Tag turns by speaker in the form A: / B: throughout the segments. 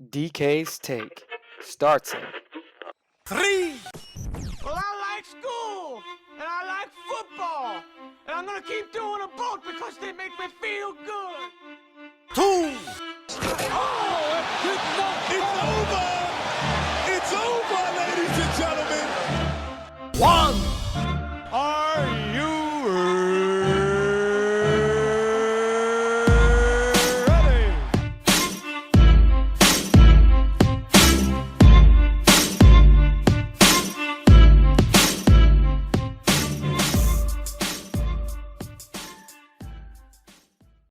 A: DK's Take starts in
B: 3. Well, I like school, and I like football, and I'm gonna keep doing them both because they make me feel good. 2. Oh, it's over! It's over, ladies and gentlemen! 1. Are you ready?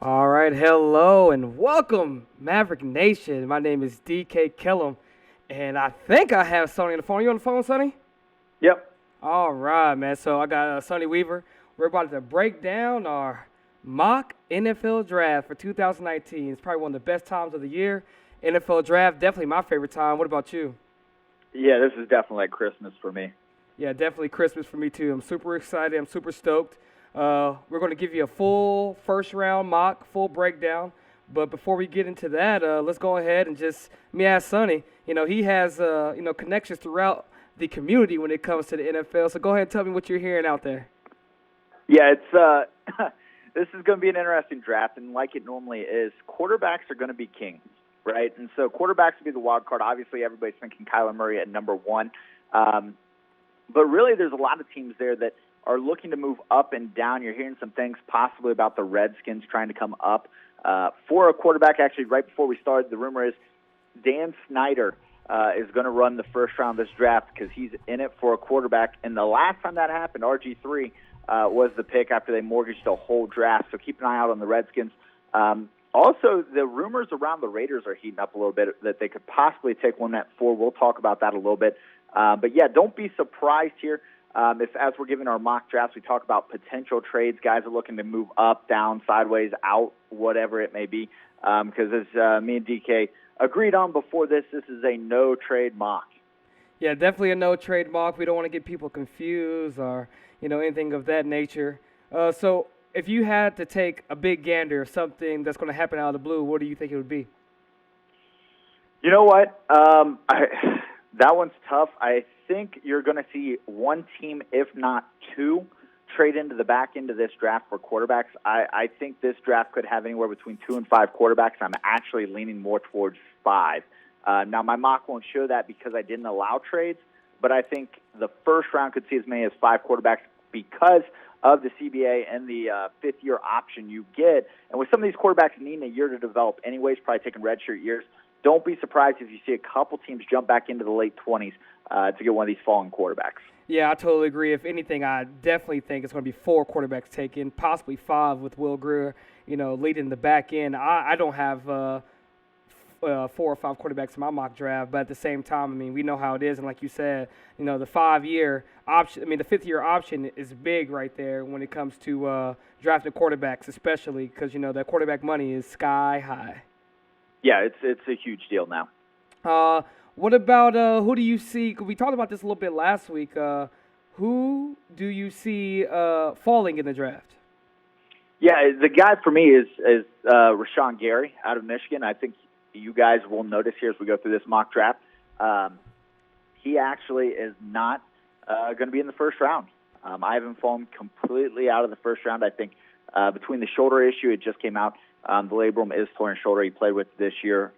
A: All right, hello and welcome, Maverick Nation. My name is DK Kellum, and I think I have Sonny on the phone. You on the phone, Sonny?
C: Yep.
A: All right, man. So I got Sonny Weaver. We're about to break down our mock NFL draft for 2019. It's probably one of the best times of the year. NFL draft, definitely my favorite time. What about you?
C: Yeah, this is definitely like Christmas for me.
A: Yeah, definitely Christmas for me too. I'm super excited. I'm super stoked. We're going to give you a full first round mock, full breakdown. But before we get into that, let's go ahead and just let me ask Sonny. You know, he has connections throughout the community when it comes to the NFL. So go ahead and tell me what you're hearing out there.
C: Yeah, it's this is going to be an interesting draft, and like it normally is, quarterbacks are going to be kings, right? And so quarterbacks will be the wild card. Obviously, everybody's thinking Kyler Murray at number one, but really, there's a lot of teams there that are looking to move up and down. You're hearing some things possibly about the Redskins trying to come up for a quarterback. Actually, right before we started, the rumor is Dan Snyder is going to run the first round of this draft because he's in it for a quarterback. And the last time that happened, RG3 was the pick after they mortgaged a whole draft. So keep an eye out on the Redskins. Also, the rumors around the Raiders are heating up a little bit that they could possibly take one at 4. We'll talk about that a little bit. But, yeah, don't be surprised here. If, as we're giving our mock drafts, we talk about potential trades, guys are looking to move up, down, sideways, out, whatever it may be. Because as me and DK agreed on before this is a no-trade mock.
A: Yeah, definitely a no-trade mock. We don't want to get people confused or, anything of that nature. So if you had to take a big gander of something that's going to happen out of the blue, what do you think it would be?
C: You know what? That one's tough. I think you're going to see one team, if not two, trade into the back end of this draft for quarterbacks. I think this draft could have anywhere between 2 and 5 quarterbacks. I'm actually leaning more towards 5. Now, my mock won't show that because I didn't allow trades, but I think the first round could see as many as 5 quarterbacks because of the CBA and the fifth-year option you get. And with some of these quarterbacks needing a year to develop anyways, probably taking redshirt years, don't be surprised if you see a couple teams jump back into the late 20s to get one of these fallen quarterbacks.
A: Yeah, I totally agree. If anything, I definitely think it's going to be 4 quarterbacks taken, possibly 5 with Will Grier, leading the back end. I don't have 4 or 5 quarterbacks in my mock draft, but at the same time, we know how it is. And like you said, the 5-year option, the 5th-year option is big right there when it comes to drafting quarterbacks, especially because, that quarterback money is sky high.
C: Yeah, it's a huge deal now.
A: What about who do you see? We talked about this a little bit last week. Who do you see falling in the draft?
C: Yeah, the guy for me is Rashawn Gary out of Michigan. I think you guys will notice here as we go through this mock draft. He actually is not going to be in the first round. I have him fallen completely out of the first round. I think between the shoulder issue, it just came out. The labrum is torn shoulder he played with this year.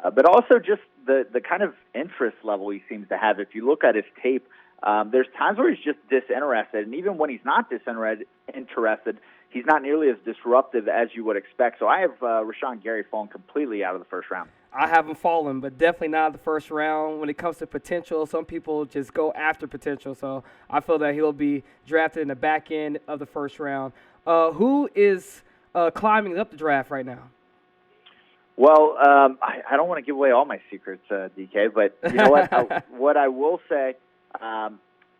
C: But also just the kind of interest level he seems to have. If you look at his tape, there's times where he's just disinterested. And even when he's not disinterested, he's not nearly as disruptive as you would expect. So I have Rashawn Gary falling completely out of the first round.
A: I have him falling, but definitely not the first round. When it comes to potential, some people just go after potential. So I feel that he'll be drafted in the back end of the first round. Who is climbing up the draft right now?
C: Well, I don't want to give away all my secrets, DK, but you know what? What I will say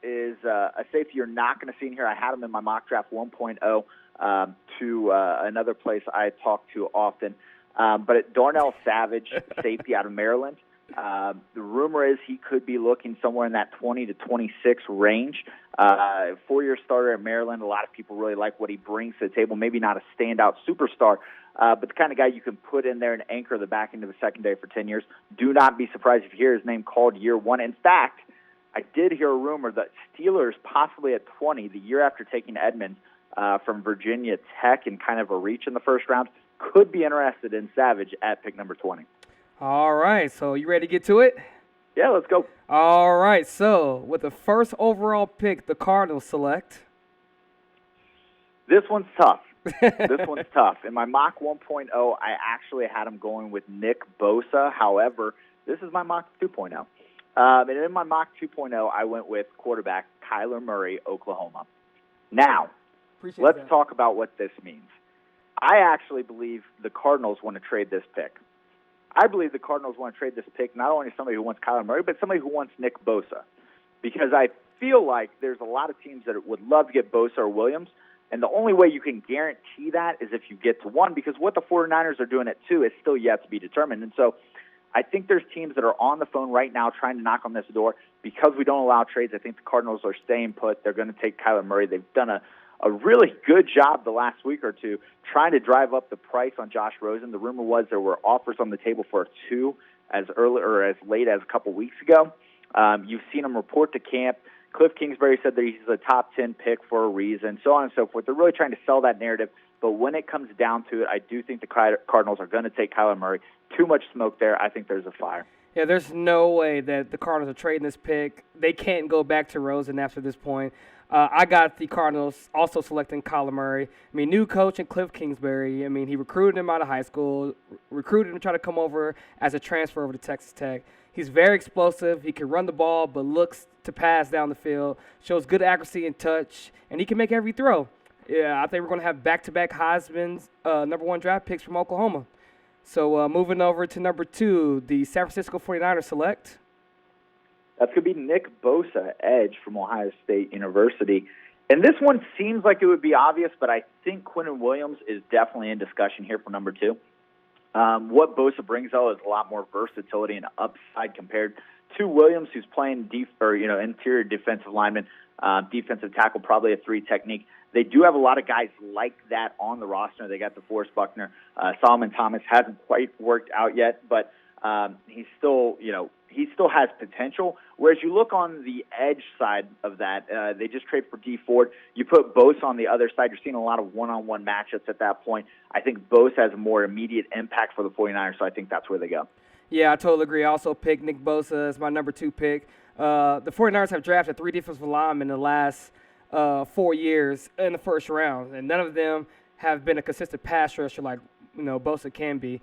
C: is a safety you're not going to see in here. I had him in my mock draft 1.0 to another place I talk to often. But Darnell Savage, safety out of Maryland, The rumor is he could be looking somewhere in that 20 to 26 range. 4-year starter at Maryland. A lot of people really like what he brings to the table. Maybe not a standout superstar, but the kind of guy you can put in there and anchor the back end of the secondary for 10 years. Do not be surprised if you hear his name called year one. In fact, I did hear a rumor that Steelers possibly at 20, the year after taking Edmonds from Virginia Tech in kind of a reach in the first round, could be interested in Savage at pick number 20.
A: All right, so you ready to get to it?
C: Yeah, let's go.
A: All right, so with the first overall pick, the Cardinals select.
C: This one's tough. This one's tough. In my mock 1.0, I actually had him going with Nick Bosa. However, this is my mock 2.0. And in my mock 2.0, I went with quarterback Kyler Murray, Oklahoma. Now, let's talk about what this means. I actually believe the Cardinals want to trade this pick. I believe the Cardinals want to trade this pick not only somebody who wants Kyler Murray, but somebody who wants Nick Bosa. Because I feel like there's a lot of teams that would love to get Bosa or Williams, and the only way you can guarantee that is if you get to one, because what the 49ers are doing at 2 is still yet to be determined. And so I think there's teams that are on the phone right now trying to knock on this door. Because we don't allow trades, I think the Cardinals are staying put. They're going to take Kyler Murray. They've done a really good job the last week or two trying to drive up the price on Josh Rosen. The rumor was there were offers on the table for 2 as early or as late as a couple weeks ago. You've seen him report to camp. Cliff Kingsbury said that he's a top 10 pick for a reason, so on and so forth. They're really trying to sell that narrative. But when it comes down to it, I do think the Cardinals are going to take Kyler Murray. Too much smoke there. I think there's a fire.
A: Yeah, there's no way that the Cardinals are trading this pick. They can't go back to Rosen after this point. I got the Cardinals also selecting Kyler Murray. I mean, new coach and Cliff Kingsbury. I mean, he recruited him out of high school, recruited him to try to come over as a transfer over to Texas Tech. He's very explosive. He can run the ball, but looks to pass down the field, shows good accuracy and touch, and he can make every throw. Yeah, I think we're going to have back-to-back Heisman's number 1 draft picks from Oklahoma. So moving over to number 2, the San Francisco 49ers select.
C: That's going to be Nick Bosa, edge from Ohio State University. And this one seems like it would be obvious, but I think Quinnen Williams is definitely in discussion here for number 2. What Bosa brings, though, is a lot more versatility and upside compared to Williams, who's playing interior defensive lineman, defensive tackle, probably a 3 technique. They do have a lot of guys like that on the roster. They got DeForest Buckner. Solomon Thomas hasn't quite worked out yet, but he still has potential. Whereas you look on the edge side of that, they just trade for Dee Ford. You put Bosa on the other side. You're seeing a lot of one-on-one matchups at that point. I think Bosa has a more immediate impact for the 49ers, so I think that's where they go.
A: Yeah, I totally agree. I also picked Nick Bosa as my number 2 pick. The 49ers have drafted 3 defensive linemen in the last 4 years in the first round, and none of them have been a consistent pass rusher like Bosa can be.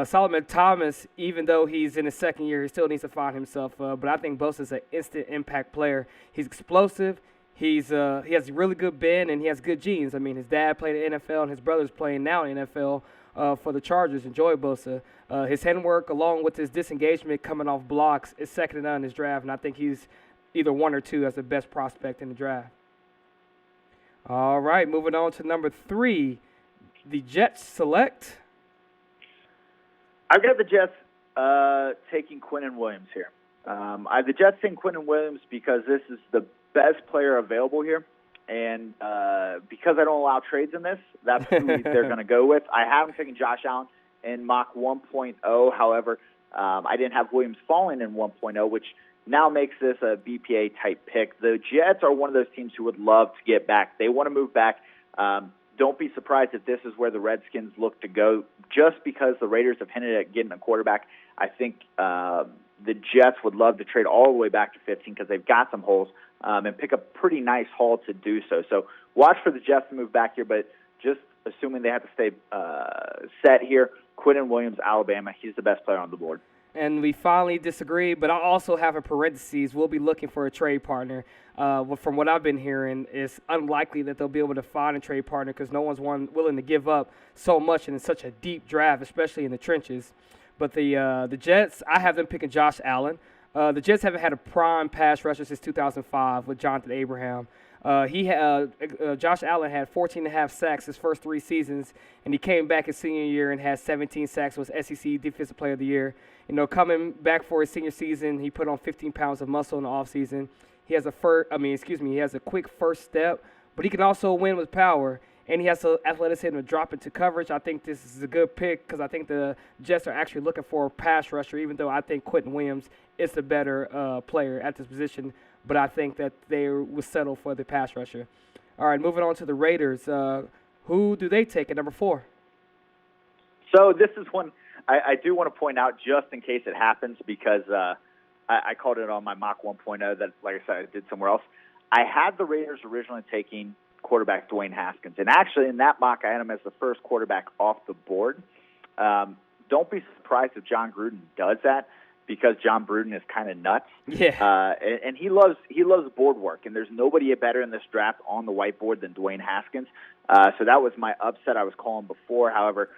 A: Solomon Thomas, even though he's in his second year, he still needs to find himself. But I think Bosa's an instant impact player. He's explosive. He has really good bend, and he has good genes. I mean, his dad played in the NFL, and his brother's playing now in the NFL for the Chargers. Enjoy Bosa. His handwork, along with his disengagement coming off blocks, is second to none in his draft, and I think he's either 1 or 2 as the best prospect in the draft. All right, moving on to number 3, the Jets select.
C: I've got the Jets taking Quinnen Williams here. I have the Jets taking Quinnen Williams because this is the best player available here. And because I don't allow trades in this, that's who they're going to go with. I haven't taken Josh Allen in mock 1.0. However, I didn't have Williams falling in 1.0, which now makes this a BPA-type pick. The Jets are one of those teams who would love to get back. They want to move back. Don't be surprised if this is where the Redskins look to go, just because the Raiders have hinted at getting a quarterback. I think the Jets would love to trade all the way back to 15 because they've got some holes and pick a pretty nice haul to do so. So watch for the Jets to move back here, but just assuming they have to stay set here, Quinnen Williams, Alabama, he's the best player on the board.
A: And we finally disagree, but I also have a parentheses. We'll be looking for a trade partner. From what I've been hearing, it's unlikely that they'll be able to find a trade partner because no one's willing to give up so much in such a deep draft, especially in the trenches. But the Jets, I have them picking Josh Allen. The Jets haven't had a prime pass rusher since 2005 with Jonathan Abraham. Josh Allen had 14.5 sacks his first 3 seasons, and he came back his senior year and had 17 sacks, was SEC Defensive Player of the Year. Coming back for his senior season, he put on 15 pounds of muscle in the offseason. He has he has a quick first step, but he can also win with power, and he has the athleticism to drop into coverage. I think this is a good pick because I think the Jets are actually looking for a pass rusher, even though I think Quentin Williams is the better player at this position, but I think that they will settle for the pass rusher. All right, moving on to the Raiders. Who do they take at number 4?
C: So this is one I do want to point out just in case it happens because I called it on my mock 1.0 that, like I said, I did somewhere else. I had the Raiders originally taking quarterback Dwayne Haskins. And actually in that mock, I had him as the first quarterback off the board. Don't be surprised if John Gruden does that because John Gruden is kind of nuts.
A: Yeah.
C: And he loves board work, and there's nobody better in this draft on the whiteboard than Dwayne Haskins. So that was my upset I was calling before. However,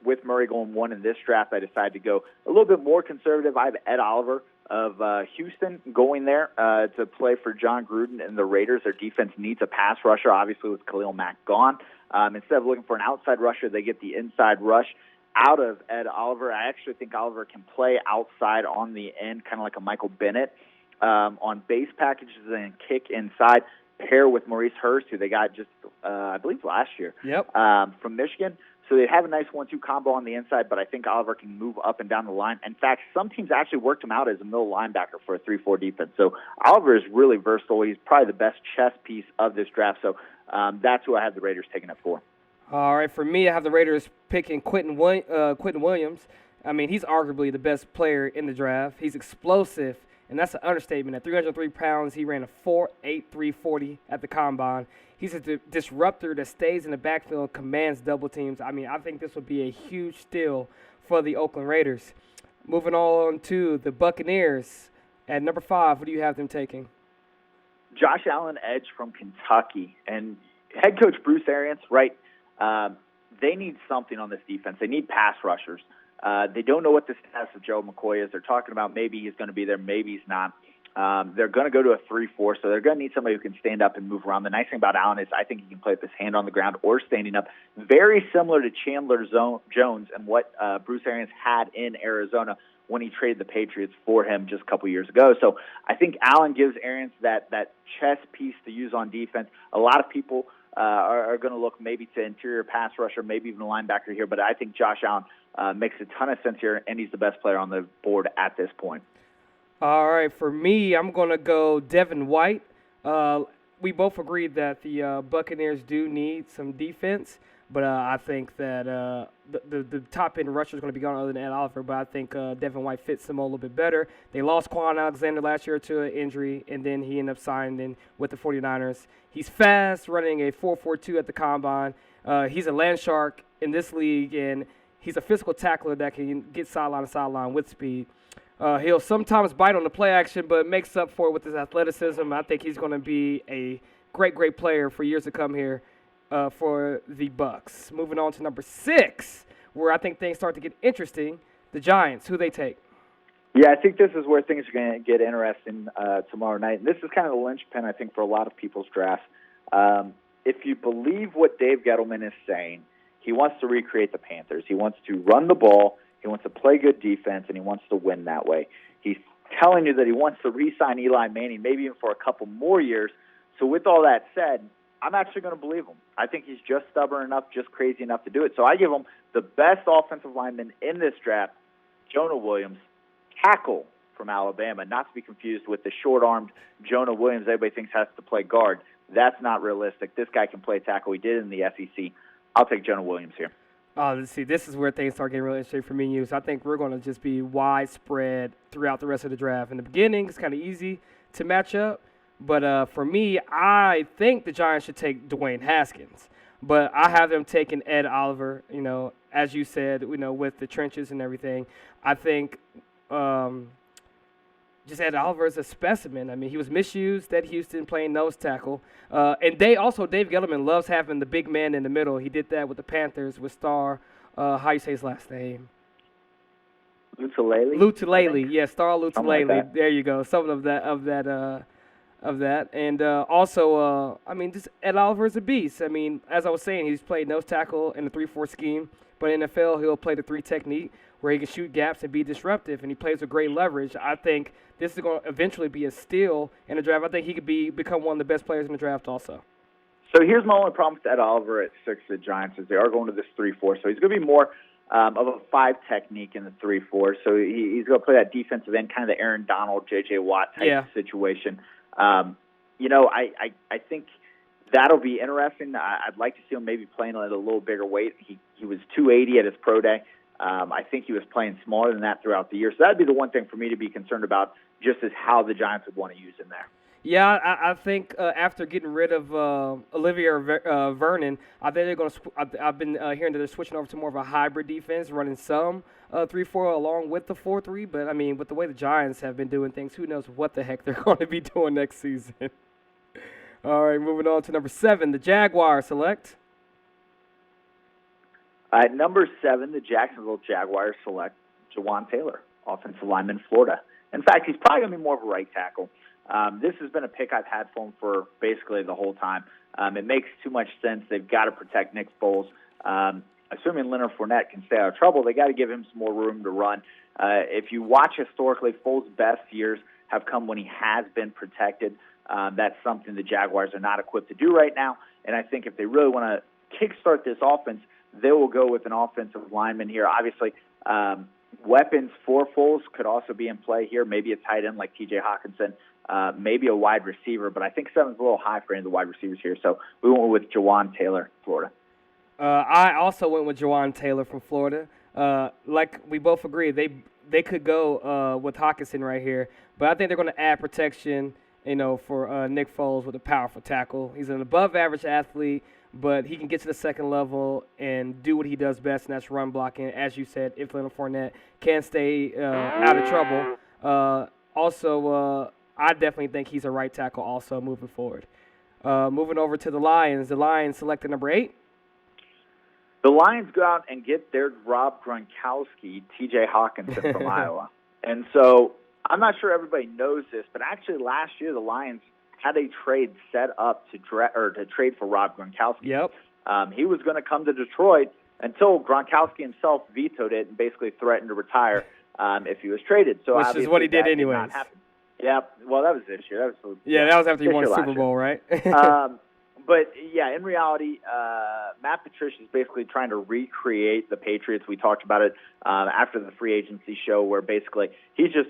C: with Murray going 1 in this draft, I decided to go a little bit more conservative. I have Ed Oliver of Houston going there to play for John Gruden and the Raiders. Their defense needs a pass rusher, obviously with Khalil Mack gone. Instead of looking for an outside rusher, they get the inside rush out of Ed Oliver. I actually think Oliver can play outside on the end, kind of like a Michael Bennett, on base packages and kick inside, pair with Maurice Hurst, who they got just, I believe, last year from Michigan. So they have a nice 1-2 combo on the inside, but I think Oliver can move up and down the line. In fact, some teams actually worked him out as a middle linebacker for a 3-4 defense. So Oliver is really versatile. He's probably the best chess piece of this draft. So that's who I have the Raiders taking at 4.
A: All right, for me, I have the Raiders picking Quentin Williams. I mean, he's arguably the best player in the draft. He's explosive, and that's an understatement. At 303 pounds, he ran a 4.83 40 at the combine. He's a disruptor that stays in the backfield and commands double teams. I mean, I think this would be a huge steal for the Oakland Raiders. Moving on to the Buccaneers. At number 5, what do you have them taking?
C: Josh Allen, edge from Kentucky. And head coach Bruce Arians, right, they need something on this defense. They need pass rushers. They don't know what the status of Joe McCoy is. They're talking about maybe he's going to be there, maybe he's not. They're going to go to a 3-4, so they're going to need somebody who can stand up and move around. The nice thing about Allen is I think he can play with his hand on the ground or standing up, very similar to Chandler Jones and what Bruce Arians had in Arizona when he traded the Patriots for him just a couple years ago. So I think Allen gives Arians that chess piece to use on defense. A lot of people are going to look maybe to interior pass rusher, maybe even a linebacker here, but I think Josh Allen makes a ton of sense here, and he's the best player on the board at this point.
A: All right, for me, I'm going to go Devin White. We both agreed that the Buccaneers do need some defense, but I think that the top-end rusher is going to be gone other than Ed Oliver, but I think Devin White fits them a little bit better. They lost Quan Alexander last year to an injury, and then he ended up signing with the 49ers. He's fast, running a 4.42 at the combine. He's a land shark in this league, and he's a physical tackler that can get sideline to sideline with speed. He'll sometimes bite on the play action, but makes up for it with his athleticism. I think he's going to be a great player for years to come here for the Bucs. Moving on to number 6, where I think things start to get interesting, the Giants. Who they take?
C: Yeah, I think this is where things are going to get interesting tomorrow night. And this is kind of the linchpin, I think, for a lot of people's drafts. If you believe what Dave Gettleman is saying, he wants to recreate the Panthers. He wants to run the ball. He wants to play good defense, and he wants to win that way. He's telling you that he wants to re-sign Eli Manning, maybe even for a couple more years. So with all that said, I'm actually going to believe him. I think he's just stubborn enough, just crazy enough to do it. So I give him the best offensive lineman in this draft, Jonah Williams, tackle from Alabama, not to be confused with the short-armed Jonah Williams everybody thinks has to play guard. That's not realistic. This guy can play tackle. He did in the SEC. I'll take Jonah Williams here.
A: Let's see, this is where things start getting really interesting for me and you. So I think we're going to just be widespread throughout the rest of the draft. In the beginning, it's kind of easy to match up. But for me, I think the Giants should take Dwayne Haskins. But I have them taking Ed Oliver, as you said, with the trenches and everything. I think just Ed Oliver is a specimen. I mean, he was misused at Houston playing nose tackle. And Dave Gettleman loves having the big man in the middle. He did that with the Panthers with Star, how you say his last name?
C: Lutulele?
A: Lutulele, yeah, Star Lutulele.
C: Like
A: there you go. Something of that of that. And also, I mean, just Ed Oliver is a beast. I mean, as I was saying, he's played nose tackle in the 3-4 scheme, but in the NFL, he'll play the 3 technique where he can shoot gaps and be disruptive, and he plays with great leverage. I think this is going to eventually be a steal in the draft. I think he could become one of the best players in the draft also.
C: So here's my only problem with Ed Oliver at 6 for the Giants is they are going to this 3-4. So he's going to be more of a 5 technique in the 3-4. So he's going to play that defensive end, kind of the Aaron Donald, J.J. Watt type situation. You know, I think that'll be interesting. I'd like to see him maybe playing at a little bigger weight. He was 280 at his pro day. I think he was playing smaller than that throughout the year. So that'd be the one thing for me to be concerned about, just as how the Giants would want to use him there.
A: Yeah, I think after getting rid of Olivier Vernon, I think they're going to. I've been hearing that they're switching over to more of a hybrid defense, running some 3-4 along with the 4-3. But I mean, with the way the Giants have been doing things, who knows what the heck they're going to be doing next season? All right, moving on to number 7, the Jaguars select.
C: At number 7, the Jacksonville Jaguars select Jawaan Taylor, offensive lineman, Florida. In fact, he's probably going to be more of a right tackle. This has been a pick I've had for him for basically the whole time. It makes too much sense. They've got to protect Nick Foles. Assuming Leonard Fournette can stay out of trouble, they got to give him some more room to run. If you watch historically, Foles' best years have come when he has been protected. That's something the Jaguars are not equipped to do right now. And I think if they really want to kickstart this offense, they will go with an offensive lineman here. Obviously, weapons for Foles could also be in play here. Maybe a tight end like T.J. Hawkinson, maybe a wide receiver. But I think 7's a little high for any of the wide receivers here. So we went with Jawaan Taylor, Florida.
A: I also went with Jawaan Taylor from Florida. Like we both agree, they could go with Hawkinson right here. But I think they're going to add protection, for Nick Foles with a powerful tackle. He's an above-average athlete, but he can get to the second level and do what he does best, and that's run blocking. As you said, if Leonard Fournette can stay out of trouble. Also, I definitely think he's a right tackle also moving forward. Moving over to the Lions. The Lions selected number 8.
C: The Lions go out and get their Rob Gronkowski, T.J. Hawkinson from Iowa. And so I'm not sure everybody knows this, but actually last year the Lions had a trade set up to trade for Rob Gronkowski.
A: Yep.
C: He was going to come to Detroit until Gronkowski himself vetoed it and basically threatened to retire if he was traded. So
A: which is what he did anyways.
C: Yeah, well, that was this year.
A: That was after he won the Super Bowl, right?
C: But, yeah, in reality, Matt Patricia is basically trying to recreate the Patriots. We talked about it after the free agency show where basically he's just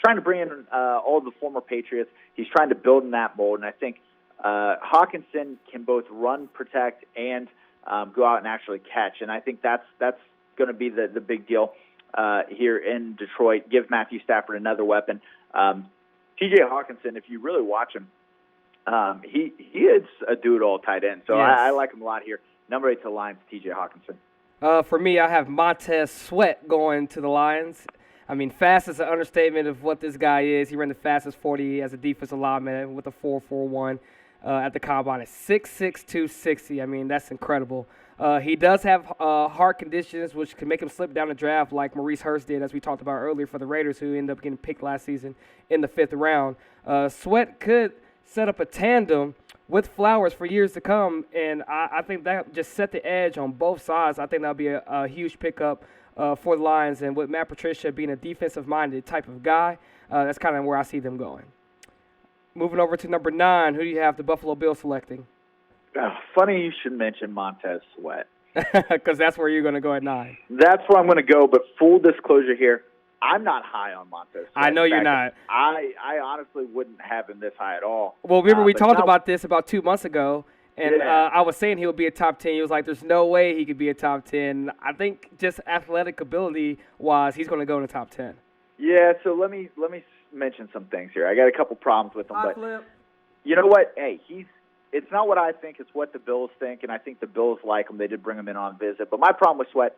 C: trying to bring in all the former Patriots. He's trying to build in that mold, and I think Hawkinson can both run, protect, and go out and actually catch. And I think that's going to be the big deal here in Detroit. Give Matthew Stafford another weapon. T.J. Hawkinson, if you really watch him, he is a do-it-all tight end. So yes. I like him a lot here. Number 8 to the Lions, T.J. Hawkinson.
A: For me, I have Montez Sweat going to the Lions. I mean, fast is an understatement of what this guy is. He ran the fastest 40 as a defensive lineman with a 4.41 at the combine at 6'6", 260. I mean, that's incredible. He does have heart conditions, which can make him slip down the draft like Maurice Hurst did, as we talked about earlier, for the Raiders, who ended up getting picked last season in the 5th round. Sweat could set up a tandem with Flowers for years to come, and I think that just set the edge on both sides. I think that'll be a huge pickup for the Lions, and with Matt Patricia being a defensive-minded type of guy, that's kind of where I see them going. Moving over to number 9, who do you have the Buffalo Bills selecting?
C: Funny you should mention Montez Sweat.
A: Because that's where you're going to go at 9.
C: That's where I'm going to go, but full disclosure here, I'm not high on Montez Sweat.
A: I know you're not.
C: I honestly wouldn't have him this high at all.
A: Well, remember we talked about this about 2 months ago, and I was saying he would be a top 10. He was like, there's no way he could be a top 10. I think just athletic ability-wise, he's going to go in the top 10.
C: Yeah, so let me mention some things here. I got a couple problems with him, but you know what? Hey, it's not what I think, it's what the Bills think, and I think the Bills like him. They did bring him in on visit. But my problem with Sweat,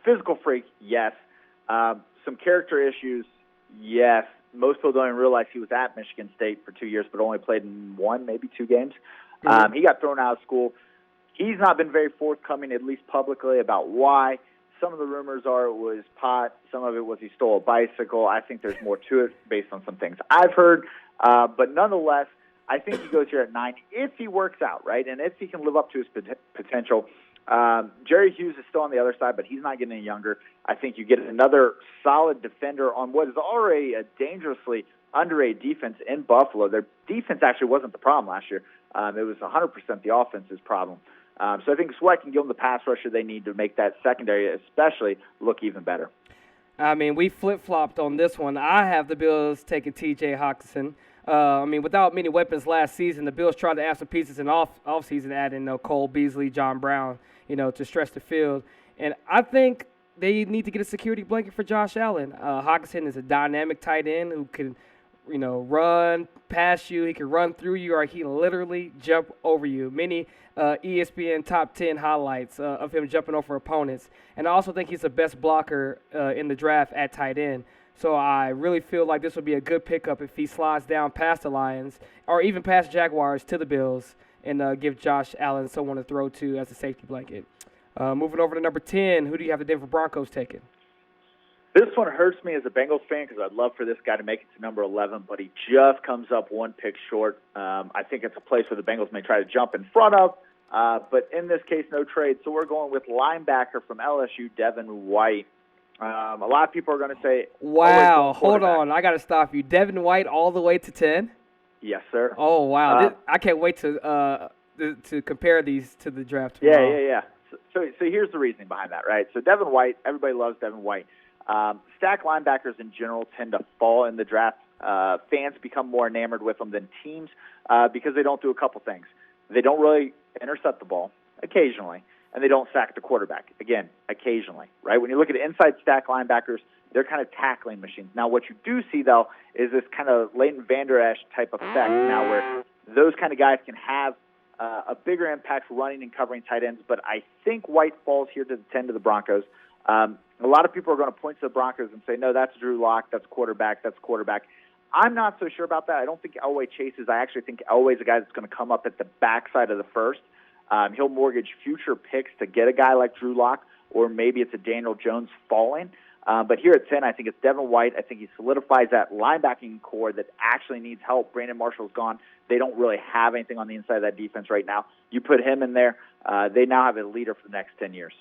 C: physical freak, yes. Some character issues, yes. Most people don't even realize he was at Michigan State for 2 years, but only played in 1, maybe 2 games. He got thrown out of school. He's not been very forthcoming, at least publicly, about why. some of the rumors are it was pot. Some of it was he stole a bicycle. I think there's more to it based on some things I've heard. But nonetheless, I think he goes here at 9 if he works out, right, and if he can live up to his potential. Jerry Hughes is still on the other side, but he's not getting any younger. I think you get another solid defender on what is already a dangerously underrated defense in Buffalo. Their defense actually wasn't the problem last year. It was 100% the offense's problem. So I think Sweat can give them the pass rusher they need to make that secondary especially look even better.
A: I mean, we flip-flopped on this one. I have the Bills taking T.J. Hockenson. I mean, without many weapons last season, the Bills tried to add some pieces in off-season, adding Cole Beasley, John Brown, to stretch the field. And I think they need to get a security blanket for Josh Allen. Hockenson is a dynamic tight end who can, run past you. He can run through you, or he can literally jump over you. Many ESPN top 10 highlights of him jumping over opponents. And I also think he's the best blocker in the draft at tight end. So I really feel like this would be a good pickup if he slides down past the Lions or even past Jaguars to the Bills and give Josh Allen someone to throw to as a safety blanket. Moving over to number 10, who do you have the Denver Broncos taking?
C: This one hurts me as a Bengals fan because I'd love for this guy to make it to number 11, but he just comes up one pick short. I think it's a place where the Bengals may try to jump in front of, but in this case, no trade. So we're going with linebacker from LSU, Devin White. A lot of people are going to say,
A: wow, hold on. I got to stop you. Devin White all the way to 10?
C: Yes, sir.
A: Oh, wow. I can't wait to compare these to the draft tomorrow.
C: Yeah. So here's the reasoning behind that, right? So Devin White, everybody loves Devin White. Stack linebackers in general tend to fall in the draft. Fans become more enamored with them than teams because they don't do a couple things. They don't really intercept the ball occasionally, and they don't sack the quarterback, again, occasionally, right? When you look at inside stack linebackers, they're kind of tackling machines. Now, what you do see, though, is this kind of Leighton Vander Esch type effect now where those kind of guys can have a bigger impact running and covering tight ends, but I think White falls here to the 10 to the Broncos. A lot of people are going to point to the Broncos and say, no, that's Drew Lock, that's quarterback. I'm not so sure about that. I don't think Elway chases. I actually think Elway's a guy that's going to come up at the backside of the first. He'll mortgage future picks to get a guy like Drew Lock, or maybe it's a Daniel Jones falling. But here at 10, I think it's Devin White. I think he solidifies that linebacking core that actually needs help. Brandon Marshall's gone. They don't really have anything on the inside of that defense right now. You put him in there, they now have a leader for the next 10 years.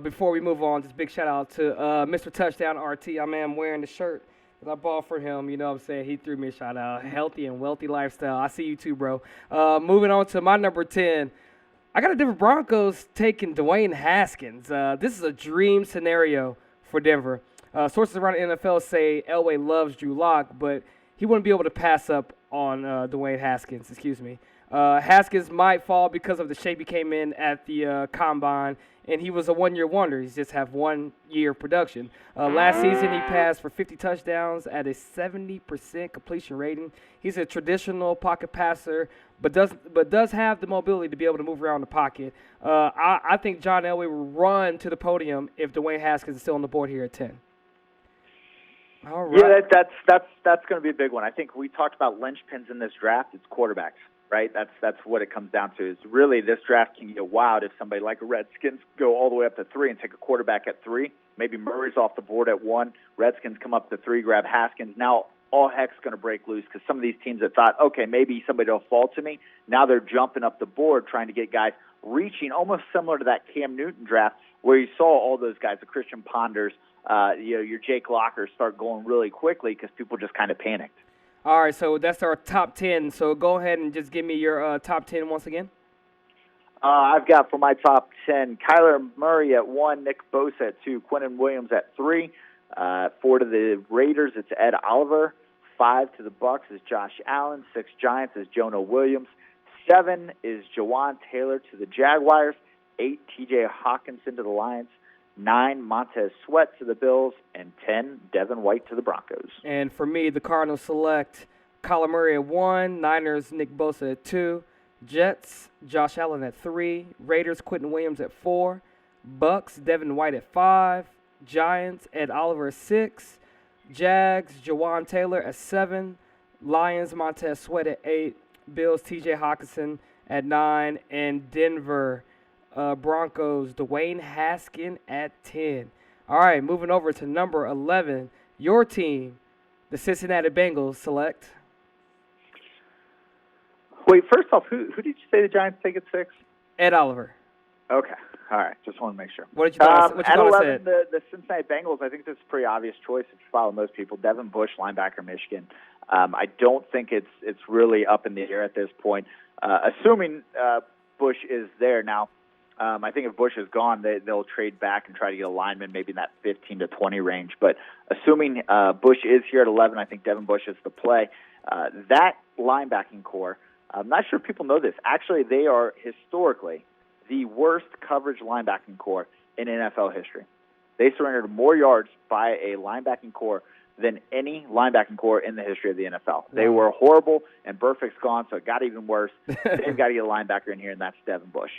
A: Before we move on, just big shout-out to Mr. Touchdown RT. I'm wearing the shirt that I bought for him. You know what I'm saying? He threw me a shout-out. Healthy and wealthy lifestyle. I see you too, bro. Moving on to my number 10. I got a Denver Broncos taking Dwayne Haskins. This is a dream scenario for Denver. Sources around the NFL say Elway loves Drew Lock, but he wouldn't be able to pass up on Dwayne Haskins. Haskins might fall because of the shape he came in at the Combine, and he was a one-year wonder. He's just have 1 year of production. Last season, he passed for 50 touchdowns at a 70% completion rating. He's a traditional pocket passer, but does have the mobility to be able to move around the pocket. I think John Elway will run to the podium if Dwayne Haskins is still on the board here at 10. All right.
C: Yeah, that's going to be a big one. I think we talked about linchpins in this draft. It's quarterbacks, right? That's what it comes down to. Is really this draft can get wild if somebody like a Redskins go all the way up to 3 and take a quarterback at 3. Maybe Murray's off the board at 1. Redskins come up to 3, grab Haskins. Now all heck's going to break loose because some of these teams that thought, okay, maybe somebody will fall to me, now they're jumping up the board trying to get guys reaching, almost similar to that Cam Newton draft where you saw all those guys, the Christian Ponders, your Jake Lockers start going really quickly because people just kind of panicked.
A: All right, so that's our top 10. So go ahead and just give me your top 10 once again.
C: I've got for my top 10, Kyler Murray at 1, Nick Bosa at 2, Quinnen Williams at 3. 4 to the Raiders, it's Ed Oliver. 5 to the Bucks is Josh Allen. 6 Giants is Jonah Williams. 7 is Jawan Taylor to the Jaguars. 8 T.J. Hockenson to the Lions. 9 Montez Sweat to the Bills. And 10 Devin White to the Broncos.
A: And for me, the Cardinals select Kyler Murray at 1, Niners Nick Bosa at 2, Jets Josh Allen at 3, Raiders Quinnen Williams at 4, Bucks Devin White at 5, Giants Ed Oliver at 6, Jags Jawan Taylor at 7, Lions Montez Sweat at 8, Bills T.J. Hockenson at 9, and Denver Broncos, Dwayne Haskin at 10. All right, moving over to number 11, your team, the Cincinnati Bengals, select.
C: Wait, first off, who did you say the Giants take at 6?
A: Ed Oliver.
C: Okay. All right. Just want to make sure.
A: What did you thought?
C: At 11, the Cincinnati Bengals, I think this is a pretty obvious choice if you follow most people. Devin Bush, linebacker, Michigan. I don't think it's really up in the air at this point. Assuming Bush is there now, I think if Bush is gone, they'll trade back and try to get a lineman maybe in that 15 to 20 range. But assuming Bush is here at 11, I think Devin Bush is the play. That linebacking core, I'm not sure if people know this. Actually, they are historically the worst coverage linebacking core in NFL history. They surrendered more yards by a linebacking core than any linebacking core in the history of the NFL. They were horrible, and Burfict's gone, so it got even worse. They've got to get a linebacker in here, and that's Devin Bush.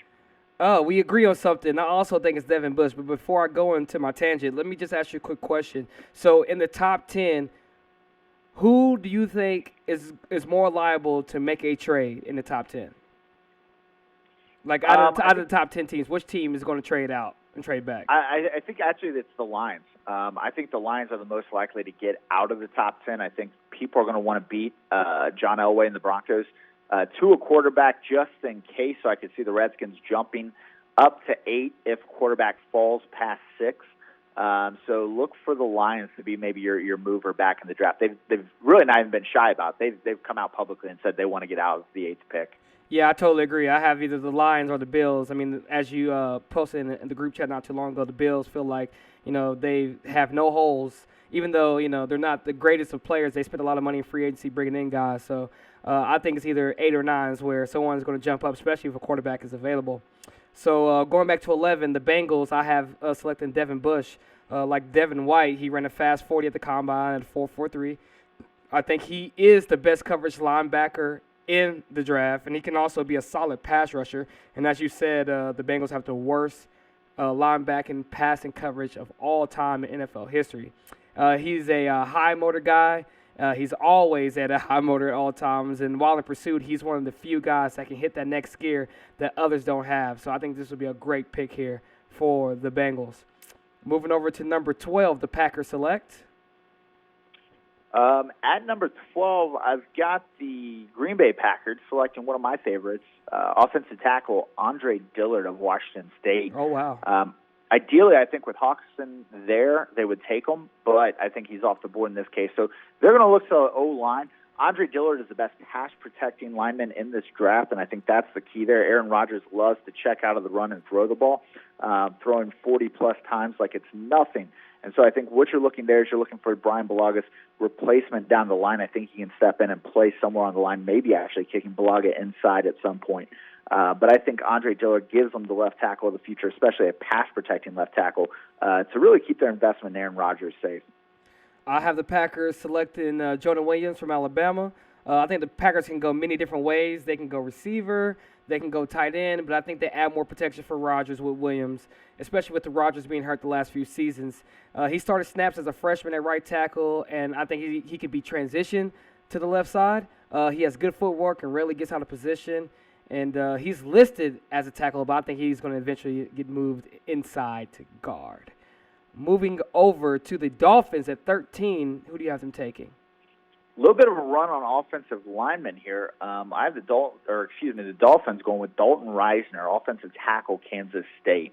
A: Oh, we agree on something. I also think it's Devin Bush. But before I go into my tangent, let me just ask you a quick question. So in the top 10, who do you think is more liable to make a trade in the top 10? Like out of the top 10 teams, which team is going to trade out and trade back?
C: I think actually it's the Lions. I think the Lions are the most likely to get out of the top 10. I think people are going to want to beat John Elway and the Broncos to a quarterback just in case, so I could see the Redskins jumping up to 8 if quarterback falls past 6. So look for the Lions to be maybe your mover back in the draft. They've really not even been shy about it. They've come out publicly and said they want to get out of the 8th pick.
A: Yeah, I totally agree. I have either the Lions or the Bills. I mean, as you posted in the group chat not too long ago, the Bills feel like, they have no holes. Even though, they're not the greatest of players, they spent a lot of money in free agency bringing in guys. So I think it's either 8 or 9 where someone's going to jump up, especially if a quarterback is available. So going back to 11, the Bengals, I have selecting Devin Bush. Like Devin White, he ran a fast 40 at the combine at 4.43. I think he is the best coverage linebacker in the draft, and he can also be a solid pass rusher. And as you said, the Bengals have the worst linebacking passing coverage of all time in NFL history. He's a high motor guy. He's always at a high motor at all times, and while in pursuit, he's one of the few guys that can hit that next gear that others don't have. So I think this would be a great pick here for the Bengals. Moving over to number 12, the Packers select.
C: At number 12, I've got the Green Bay Packers selecting one of my favorites, offensive tackle Andre Dillard of Washington State.
A: Oh, wow.
C: Ideally, I think with Hawkinson there, they would take him, but I think he's off the board in this case. So they're going to look to the O-line. Andre Dillard is the best pass-protecting lineman in this draft, and I think that's the key there. Aaron Rodgers loves to check out of the run and throw the ball, throwing 40-plus times like it's nothing. And so I think what you're looking there is you're looking for Brian Balaga's replacement down the line. I think he can step in and play somewhere on the line, maybe actually kicking Balaga inside at some point. But I think Andre Dillard gives them the left tackle of the future, especially a pass-protecting left tackle, to really keep their investment in Aaron Rodgers safe.
A: I have the Packers selecting Jonah Williams from Alabama. I think the Packers can go many different ways. They can go receiver, they can go tight end, but I think they add more protection for Rodgers with Williams, especially with the Rodgers being hurt the last few seasons. He started snaps as a freshman at right tackle, and I think he could be transitioned to the left side. He has good footwork and rarely gets out of position, and he's listed as a tackle, but I think he's going to eventually get moved inside to guard. Moving over to the Dolphins at 13, who do you have them taking?
C: A little bit of a run on offensive linemen here. I have the Dolphins going with Dalton Reisner, offensive tackle, Kansas State.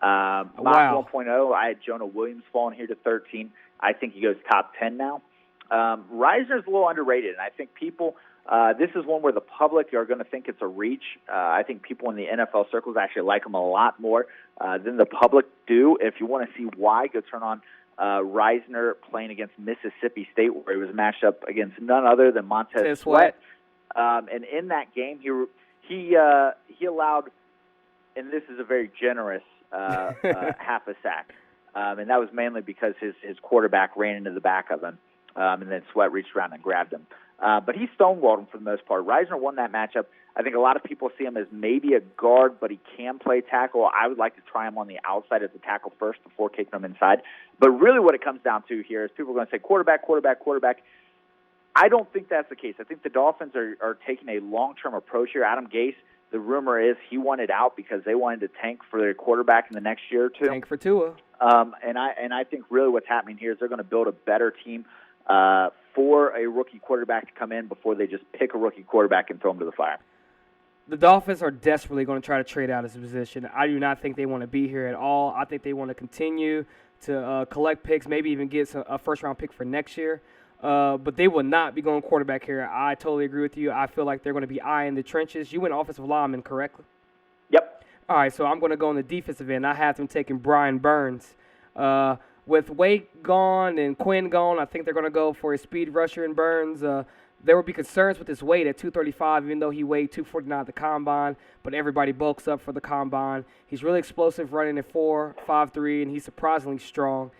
A: Wow.
C: 1.0, I had Jonah Williams falling here to 13. I think he goes top 10 now. Reisner's a little underrated, and I think people this is one where the public are going to think it's a reach. I think people in the NFL circles actually like him a lot more than the public do. If you want to see why, go turn on Reisner playing against Mississippi State, where he was matched up against none other than Montez Sweat. And in that game, he allowed, and this is a very generous half a sack, and that was mainly because his quarterback ran into the back of him, and then Sweat reached around and grabbed him. But he stonewalled him for the most part. Reisner won that matchup. I think a lot of people see him as maybe a guard, but he can play tackle. I would like to try him on the outside as a tackle first before kicking him inside. But really what it comes down to here is people are going to say quarterback. I don't think that's the case. I think the Dolphins are taking a long-term approach here. Adam Gase The rumor is he wanted out because they wanted to tank for their quarterback in the next year or two.
A: Tank for Tua.
C: And I think really what's happening here is they're going to build a better team for a rookie quarterback to come in before they just pick a rookie quarterback and throw him to the fire.
A: The Dolphins are desperately going to try to trade out his position. I do not think they want to be here at all. I think they want to continue to collect picks, maybe even get a first-round pick for next year. But they will not be going quarterback here. I totally agree with you. I feel like they're going to be eyeing the trenches. You went offensive lineman, correctly?
C: Yep.
A: All right, so I'm going to go on the defensive end. I have them taking Brian Burns. With Wake gone and Quinn gone, I think they're going to go for a speed rusher in Burns. There will be concerns with his weight at 235, even though he weighed 249 at the combine, but everybody bulks up for the combine. He's really explosive running at 4.53, and he's surprisingly strong.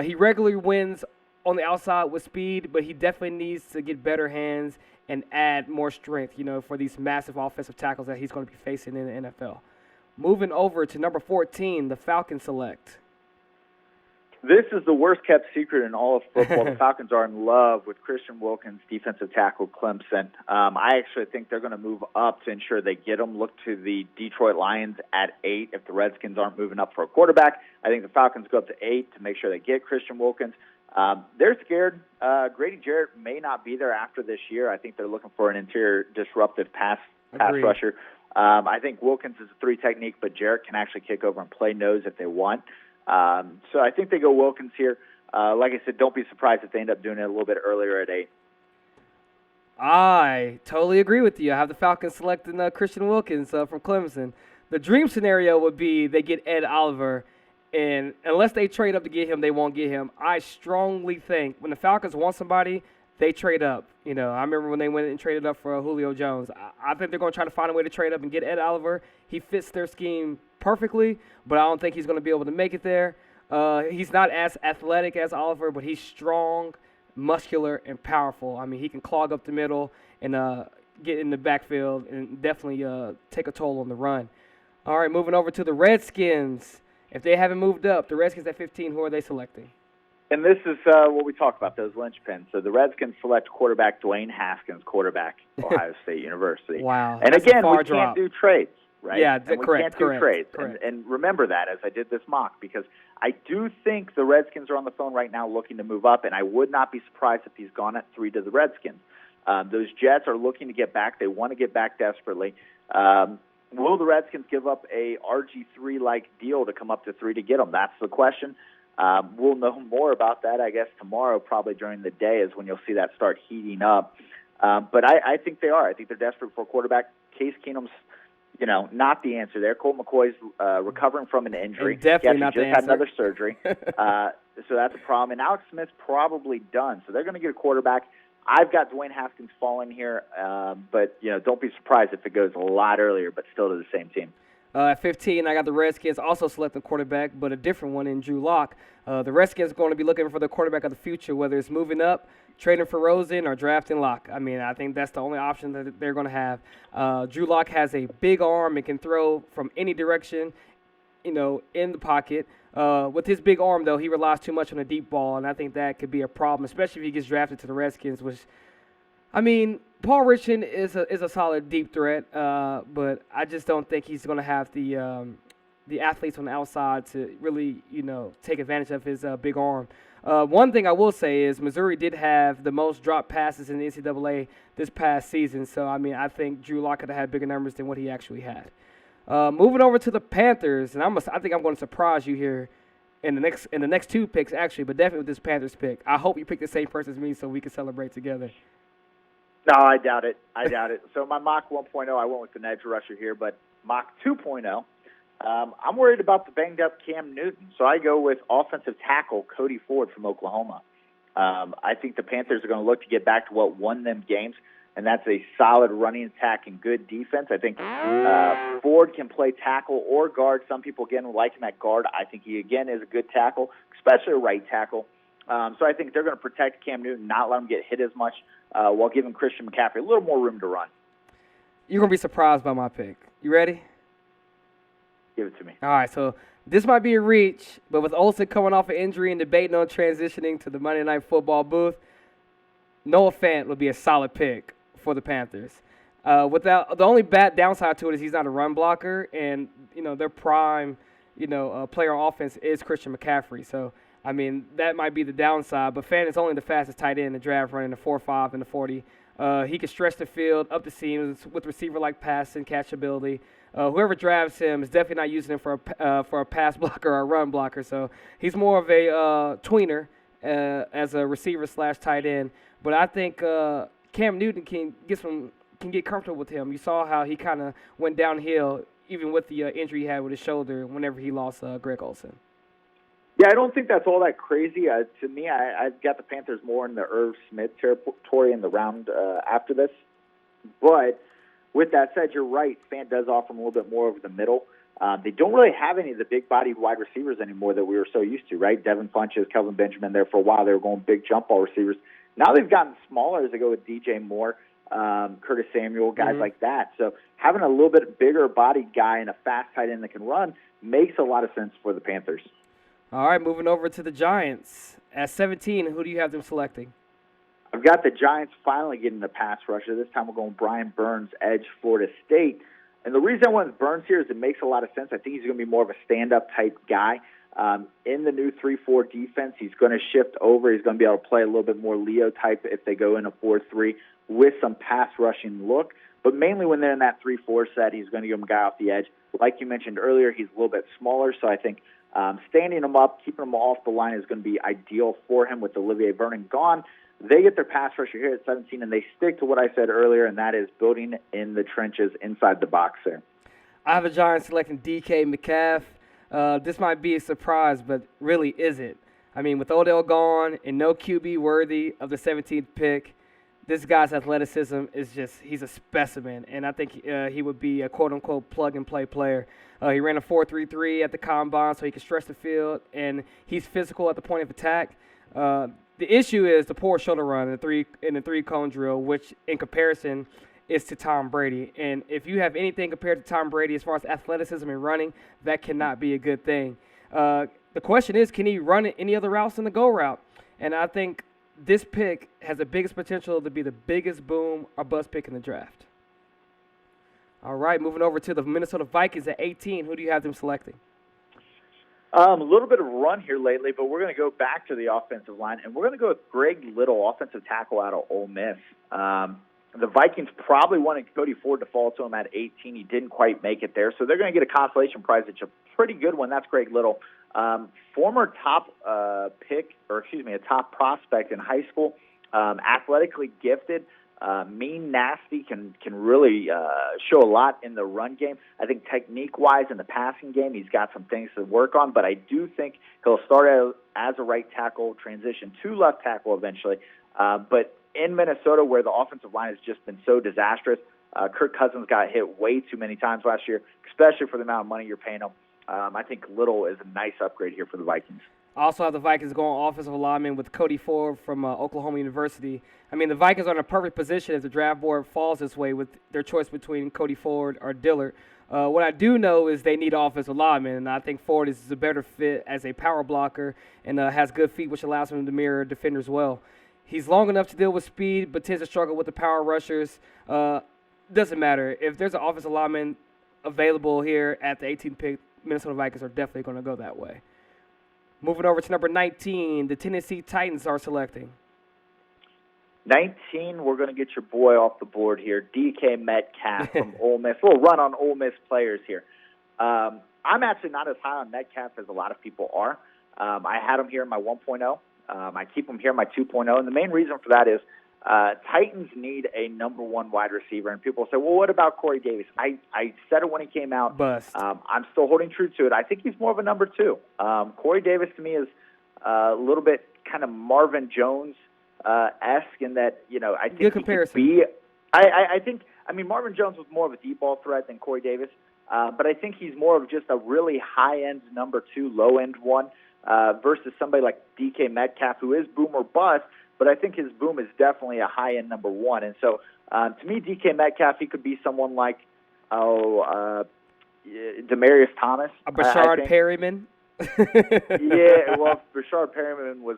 A: He regularly wins on the outside with speed, but he definitely needs to get better hands and add more strength, for these massive offensive tackles that he's going to be facing in the NFL. Moving over to number 14, the Falcons select.
C: This is the worst-kept secret in all of football. The Falcons are in love with Christian Wilkins, defensive tackle, Clemson. I actually think they're going to move up to ensure they get him. Look to the Detroit Lions at 8 if the Redskins aren't moving up for a quarterback. I think the Falcons go up to 8 to make sure they get Christian Wilkins. They're scared. Grady Jarrett may not be there after this year. I think they're looking for an interior disruptive pass rusher. I think Wilkins is a 3 technique, but Jarrett can actually kick over and play nose if they want. So I think they go Wilkins here. Like I said, don't be surprised if they end up doing it a little bit earlier at 8.
A: I totally agree with you. I have the Falcons selecting Christian Wilkins from Clemson. The dream scenario would be they get Ed Oliver, and unless they trade up to get him, they won't get him. I strongly think when the Falcons want somebody, they trade up. I remember when they went and traded up for Julio Jones. I think they're going to try to find a way to trade up and get Ed Oliver. He fits their scheme perfectly, but I don't think he's going to be able to make it there. He's not as athletic as Oliver, but he's strong, muscular, and powerful. I mean, he can clog up the middle and get in the backfield and definitely take a toll on the run. All right, moving over to the Redskins. If they haven't moved up, the Redskins at 15, who are they selecting?
C: And this is what we talk about, those linchpins. So the Redskins select quarterback Dwayne Haskins, quarterback, Ohio State University.
A: Wow.
C: And again, we can't do trades, right?
A: Yeah,
C: and we can't do trades. And remember that as I did this mock, because I do think the Redskins are on the phone right now looking to move up, and I would not be surprised if he's gone at 3 to the Redskins. Those Jets are looking to get back. They want to get back desperately. Will the Redskins give up a RG3-like deal to come up to 3 to get him? That's the question. We'll know more about that, I guess, tomorrow, probably during the day is when you'll see that start heating up. But I think they are. I think they're desperate for a quarterback. Case Keenum's, not the answer there. Colt McCoy's recovering from an injury.
A: And definitely not the answer.
C: He just had another surgery. So that's a problem. And Alex Smith's probably done. So they're going to get a quarterback. I've got Dwayne Haskins falling here, but don't be surprised if it goes a lot earlier, but still to the same team.
A: At 15, I got the Redskins also selecting quarterback, but a different one in Drew Lock. The Redskins are going to be looking for the quarterback of the future, whether it's moving up, trading for Rosen, or drafting Lock. I mean, I think that's the only option that they're going to have. Drew Lock has a big arm and can throw from any direction, in the pocket. With his big arm, though, he relies too much on a deep ball, and I think that could be a problem, especially if he gets drafted to the Redskins, which, Paul Richardson is a solid deep threat, but I just don't think he's going to have the athletes on the outside to really, take advantage of his big arm. One thing I will say is Missouri did have the most drop passes in the NCAA this past season, so, I think Drew Lock could have had bigger numbers than what he actually had. Moving over to the Panthers, and I think I'm going to surprise you here in the next 2 picks, actually, but definitely with this Panthers pick. I hope you pick the same person as me so we can celebrate together.
C: No, I doubt it. So my mock 1.0, I went with the edge rusher here, but mock 2.0, I'm worried about the banged-up Cam Newton. So I go with offensive tackle Cody Ford from Oklahoma. I think the Panthers are going to look to get back to what won them games, and that's a solid running attack and good defense. I think Ford can play tackle or guard. Some people, again, like him at guard. I think he, again, is a good tackle, especially a right tackle. So I think they're going to protect Cam Newton, not let him get hit as much, while giving Christian McCaffrey a little more room to run.
A: You're going to be surprised by my pick. You ready?
C: Give it to me.
A: All right, so this might be a reach, but with Olsen coming off an injury and debating on transitioning to the Monday Night Football booth, Noah Fant would be a solid pick for the Panthers. Without the only bad downside to it is he's not a run blocker, and their prime player on offense is Christian McCaffrey. So I mean that might be the downside. But Fant is only the fastest tight end in the draft, running the 4.5 and the 40. He can stretch the field up the seams with receiver-like pass and catch ability. Whoever drafts him is definitely not using him for a pass blocker or a run blocker. So he's more of a tweener as a receiver/tight end. But I think Cam Newton can get comfortable with him. You saw how he kind of went downhill, even with the injury he had with his shoulder whenever he lost Greg Olsen.
C: Yeah, I don't think that's all that crazy. To me, I've got the Panthers more in the Irv Smith territory in the round after this. But with that said, you're right. Fant does offer them a little bit more over the middle. They don't really have any of the big-bodied wide receivers anymore that we were so used to, right? Devin Funchess, Kelvin Benjamin there for a while. They were going big jump ball receivers. Now they've gotten smaller as they go with DJ Moore, Curtis Samuel, guys like that. So having a little bit bigger bodied guy and a fast tight end that can run makes a lot of sense for the Panthers.
A: All right, moving over to the Giants. At 17, who do you have them selecting?
C: I've got the Giants finally getting the pass rusher. This time we're going Brian Burns, edge, Florida State. And the reason I went Burns here is it makes a lot of sense. I think he's going to be more of a stand-up type guy. In the new 3-4 defense, he's going to shift over. He's going to be able to play a little bit more Leo type if they go in a 4-3 with some pass rushing look. But mainly when they're in that 3-4 set, he's going to give him a guy off the edge. Like you mentioned earlier, he's a little bit smaller, so I think standing him up, keeping him off the line is going to be ideal for him with Olivier Vernon gone. They get their pass rusher here at 17, and they stick to what I said earlier, and that is building in the trenches inside the box there.
A: I have the Giants selecting DK Metcalf. This might be a surprise, but really isn't. I mean, with Odell gone and no QB worthy of the 17th pick, this guy's athleticism is he's a specimen, and I think he would be a quote-unquote plug-and-play player. He ran a 4.33 at the combine, so he can stretch the field, and he's physical at the point of attack. The issue is the poor shoulder run in the three-cone drill, which in comparison is to Tom Brady. And if you have anything compared to Tom Brady as far as athleticism and running, that cannot be a good thing. The question is, can he run any other routes than the go route? And I think this pick has the biggest potential to be the biggest boom or bust pick in the draft. All right, moving over to the Minnesota Vikings at 18. Who do you have them selecting?
C: A little bit of a run here lately, but we're going to go back to the offensive line, and we're going to go with Greg Little, offensive tackle out of Ole Miss. The Vikings probably wanted Cody Ford to fall to him at 18. He didn't quite make it there, so they're going to get a consolation prize. It's a pretty good one. That's Greg Little. Former top a top prospect in high school, athletically gifted, mean, nasty, can really show a lot in the run game. I think technique-wise in the passing game, he's got some things to work on, but I do think he'll start out as a right tackle, transition to left tackle eventually. But in Minnesota, where the offensive line has just been so disastrous, Kirk Cousins got hit way too many times last year, especially for the amount of money you're paying him. I think Little is a nice upgrade here for the Vikings.
A: I also have the Vikings going offensive lineman with Cody Ford from Oklahoma University. I mean, the Vikings are in a perfect position if the draft board falls this way with their choice between Cody Ford or Dillard. What I do know is they need offensive linemen, and I think Ford is a better fit as a power blocker and has good feet, which allows him to mirror defenders well. He's long enough to deal with speed, but tends to struggle with the power rushers. Doesn't matter. If there's an offensive lineman available here at the 18th pick, Minnesota Vikings are definitely going to go that way. Moving over to number 19, the Tennessee Titans are selecting.
C: 19, we're going to get your boy off the board here, DK Metcalf from Ole Miss. We'll run on Ole Miss players here. I'm actually not as high on Metcalf as a lot of people are. I had him here in my 1.0. I keep him here in my 2.0, and the main reason for that is Titans need a number one wide receiver, and people say, well, what about Corey Davis? I said it when he came out.
A: Bust.
C: I'm still holding true to it. I think he's more of a number two. Corey Davis to me is a little bit kind of Marvin Jones-esque in that, I think
A: good comparison.
C: I mean, Marvin Jones was more of a deep ball threat than Corey Davis, but I think he's more of just a really high-end number two, low-end one versus somebody like DK Metcalf, who is boom or bust, but I think his boom is definitely a high-end number one. And so, to me, DK Metcalf, he could be someone like, Demaryius Thomas.
A: A Brashard Perryman.
C: Yeah, well, Brashard Perryman was,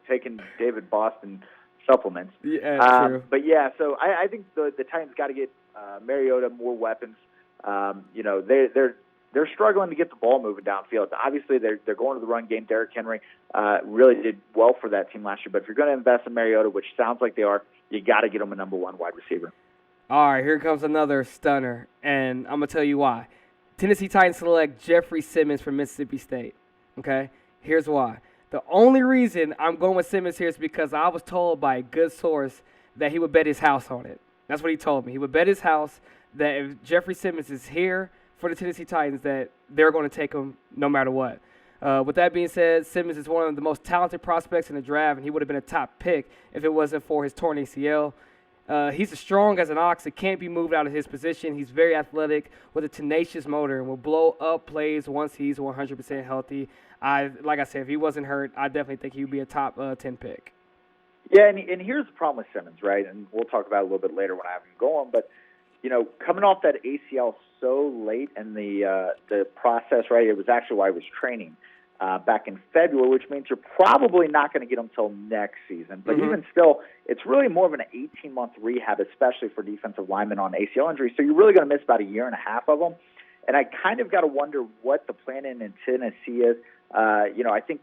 C: taking David Boston supplements.
A: Yeah, true.
C: But yeah, so I think the Titans got to get Mariota more weapons. You know, they're struggling to get the ball moving downfield. Obviously, they're going to the run game. Derrick Henry really did well for that team last year. But if you're going to invest in Mariota, which sounds like they are, you got to get him a number one wide receiver.
A: All right, here comes another stunner, and I'm going to tell you why. Tennessee Titans select Jeffrey Simmons from Mississippi State. Okay, here's why. The only reason I'm going with Simmons here is because I was told by a good source that he would bet his house on it. That's what he told me. He would bet his house that if Jeffrey Simmons is here for the Tennessee Titans, that they're going to take him no matter what. With that being said, Simmons is one of the most talented prospects in the draft, and he would have been a top pick if it wasn't for his torn ACL. He's as strong as an ox. It can't be moved out of his position. He's very athletic with a tenacious motor and will blow up plays once he's 100% healthy. Like I said, if he wasn't hurt, I definitely think he would be a top 10 pick.
C: Yeah, and here's the problem with Simmons, right? And we'll talk about it a little bit later when I have him going. But, you know, coming off that ACL so late in the process, right, it was actually why he was training back in February, which means you're probably not going to get him until next season. But even still, it's really more of an 18-month rehab, especially for defensive linemen on ACL injuries. So you're really going to miss about a year and a half of them. And I kind of got to wonder what the plan in Tennessee is. You know, I think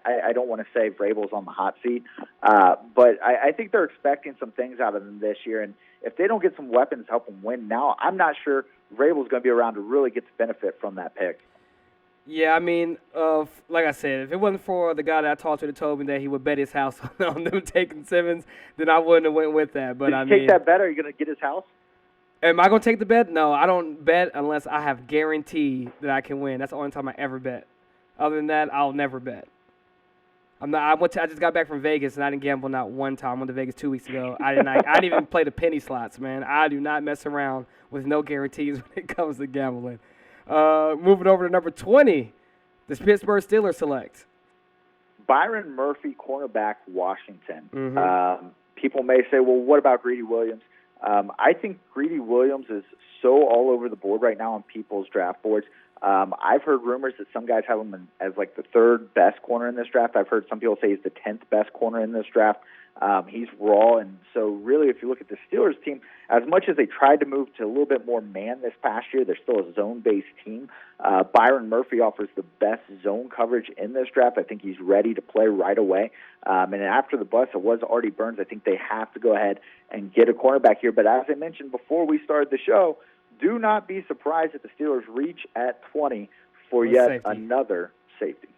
C: I don't want to say Vrabel's on the hot seat, but I think they're expecting some things out of them this year. And if they don't get some weapons to help them win now, I'm not sure Vrabel's going to be around to really get the benefit from that pick.
A: Yeah, I mean, like I said, if it wasn't for the guy that I talked to that told me that he would bet his house on them taking Simmons, then I wouldn't have went with that. But
C: Did you take that bet? Are you going to get his house?
A: Am I going to take the bet? No, I don't bet unless I have guarantee that I can win. That's the only time I ever bet. Other than that, I'll never bet. I just got back from Vegas, and I didn't gamble not one time. I went to Vegas 2 weeks ago. I didn't even play the penny slots, man. I do not mess around with no guarantees when it comes to gambling. Moving over to number 20, the Pittsburgh Steelers select
C: Byron Murphy, cornerback, Washington.
A: Mm-hmm.
C: People may say, well, what about Greedy Williams? I think Greedy Williams is so all over the board right now on people's draft boards. I've heard rumors that some guys have him as like the third best corner in this draft. I've heard some people say he's the 10th best corner in this draft. He's raw, and so really if you look at the Steelers team, as much as they tried to move to a little bit more man this past year, they're still a zone-based team. Byron Murphy offers the best zone coverage in this draft. I think he's ready to play right away. And after the bust, it was Artie Burns. I think they have to go ahead and get a cornerback here. But as I mentioned before we started the show, do not be surprised if the Steelers reach at 20 for yet another safety.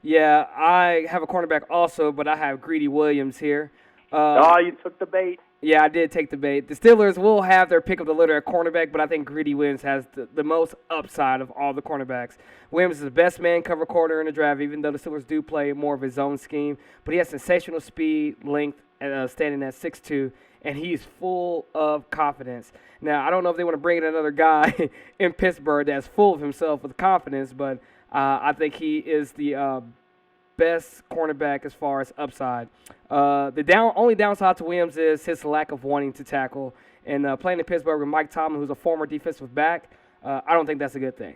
A: Yeah, I have a cornerback also, but I have Greedy Williams here.
C: You took the bait.
A: Yeah, I did take the bait. The Steelers will have their pick of the litter at cornerback, but I think Greedy Williams has the most upside of all the cornerbacks. Williams is the best man cover corner in the draft, even though the Steelers do play more of his own scheme. But he has sensational speed, length, standing at 6'2", and he's full of confidence. Now, I don't know if they want to bring in another guy in Pittsburgh that's full of himself with confidence, but I think he is the best cornerback as far as upside. The only downside to Williams is his lack of wanting to tackle. And playing in Pittsburgh with Mike Tomlin, who's a former defensive back, I don't think that's a good thing.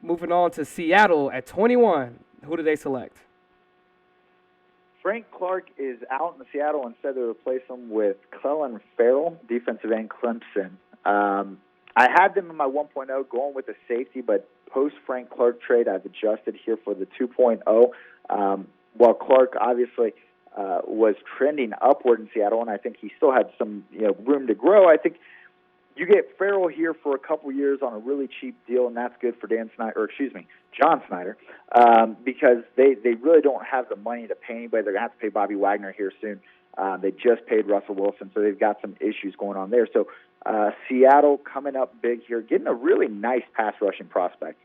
A: Moving on to Seattle at 21, who do they select?
C: Frank Clark is out in Seattle. Instead, they replace him with Clelin Ferrell, defensive end, Clemson. I had them in my 1.0 going with a safety, but post-Frank Clark trade, I've adjusted here for the 2.0. While Clark obviously was trending upward in Seattle, and I think he still had some room to grow, I think you get Ferrell here for a couple years on a really cheap deal, and that's good for John Snyder, because they really don't have the money to pay anybody. They're going to have to pay Bobby Wagner here soon. They just paid Russell Wilson, so they've got some issues going on there. So Seattle coming up big here, getting a really nice pass rushing prospect.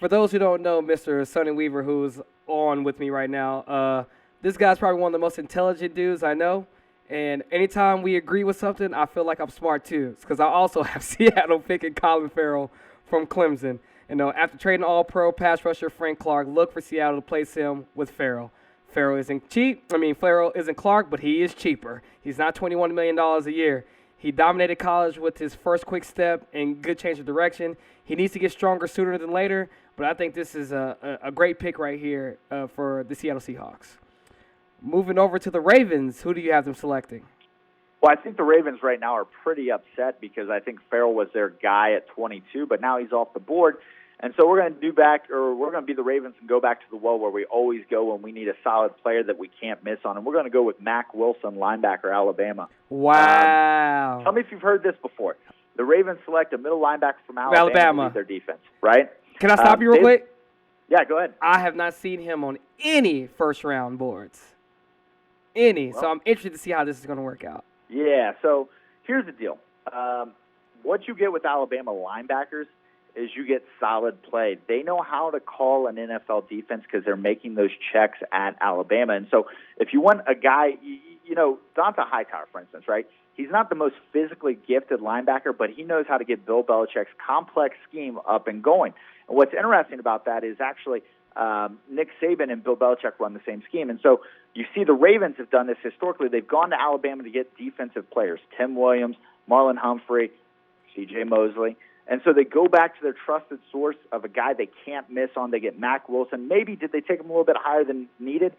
A: For those who don't know, Mr. Sonny Weaver, who's on with me right now, this guy's probably one of the most intelligent dudes I know. And anytime we agree with something, I feel like I'm smart too, because I also have Seattle picking Clelin Ferrell from Clemson. After trading All-Pro pass rusher Frank Clark, look for Seattle to place him with Ferrell. Ferrell isn't Clark, but he is cheaper. He's not $21 million a year. He dominated college with his first quick step and good change of direction. He needs to get stronger sooner than later, but I think this is a great pick right here for the Seattle Seahawks. Moving over to the Ravens, who do you have them selecting?
C: Well, I think the Ravens right now are pretty upset because I think Farrell was their guy at 22, but now he's off the board. And so we're going to be the Ravens and go back to the well where we always go when we need a solid player that we can't miss on. And we're going to go with Mack Wilson, linebacker, Alabama.
A: Wow.
C: Tell me if you've heard this before. The Ravens select a middle linebacker from Alabama to lead their defense, right?
A: Can I stop you real quick?
C: Yeah, go ahead.
A: I have not seen him on any first-round boards. So I'm interested to see how this is going to work out.
C: Yeah, so here's the deal. What you get with Alabama linebackers is you get solid play. They know how to call an NFL defense because they're making those checks at Alabama. And so if you want a guy, Donta Hightower, for instance, right? He's not the most physically gifted linebacker, but he knows how to get Bill Belichick's complex scheme up and going. And what's interesting about that is actually Nick Saban and Bill Belichick run the same scheme. And so you see the Ravens have done this historically. They've gone to Alabama to get defensive players, Tim Williams, Marlon Humphrey, C.J. Mosley. And so they go back to their trusted source of a guy they can't miss on. They get Mack Wilson. Maybe did they take him a little bit higher than needed?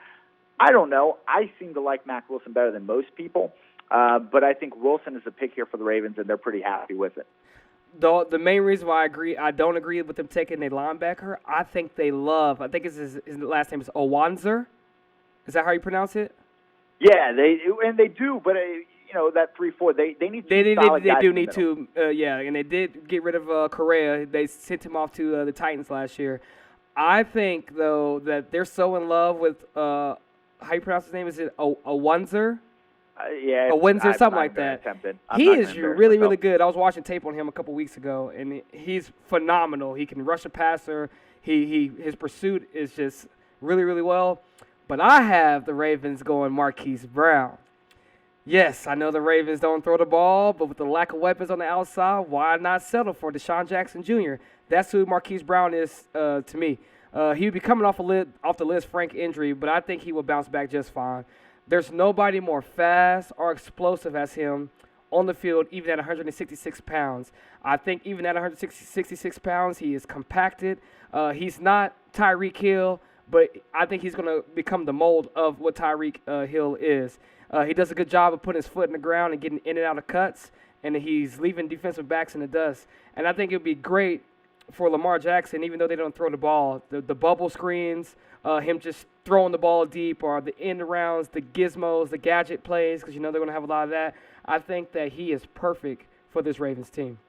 C: I don't know. I seem to like Mack Wilson better than most people. But I think Wilson is the pick here for the Ravens, and they're pretty happy with it.
A: The main reason why I don't agree with them taking a linebacker, I think his last name is Owanzer. Is that how you pronounce it?
C: Yeah, they do, but that 3-4, they need to solid guys
A: They do
C: in the
A: need
C: middle.
A: to, and they did get rid of Correa. They sent him off to the Titans last year. I think though that they're so in love with how you pronounce his name? Is it Owanzer?
C: Yeah,
A: a Windsor, something like that. He is really, really good. I was watching tape on him a couple weeks ago, and he's phenomenal. He can rush a passer. His pursuit is just really, really well. But I have the Ravens going Marquise Brown. Yes, I know the Ravens don't throw the ball, but with the lack of weapons on the outside, why not settle for Deshaun Jackson Jr.? That's who Marquise Brown is to me. He would be coming off the list, frank injury, but I think he will bounce back just fine. There's nobody more fast or explosive as him on the field, even at 166 pounds. I think even at 166 pounds, he is compacted. He's not Tyreek Hill, but I think he's going to become the mold of what Tyreek Hill is. He does a good job of putting his foot in the ground and getting in and out of cuts, and he's leaving defensive backs in the dust. And I think it would be great for Lamar Jackson, even though they don't throw the ball, the bubble screens, him just throwing the ball deep, or the end rounds, the gizmos, the gadget plays, because they're going to have a lot of that. I think that he is perfect for this Ravens team.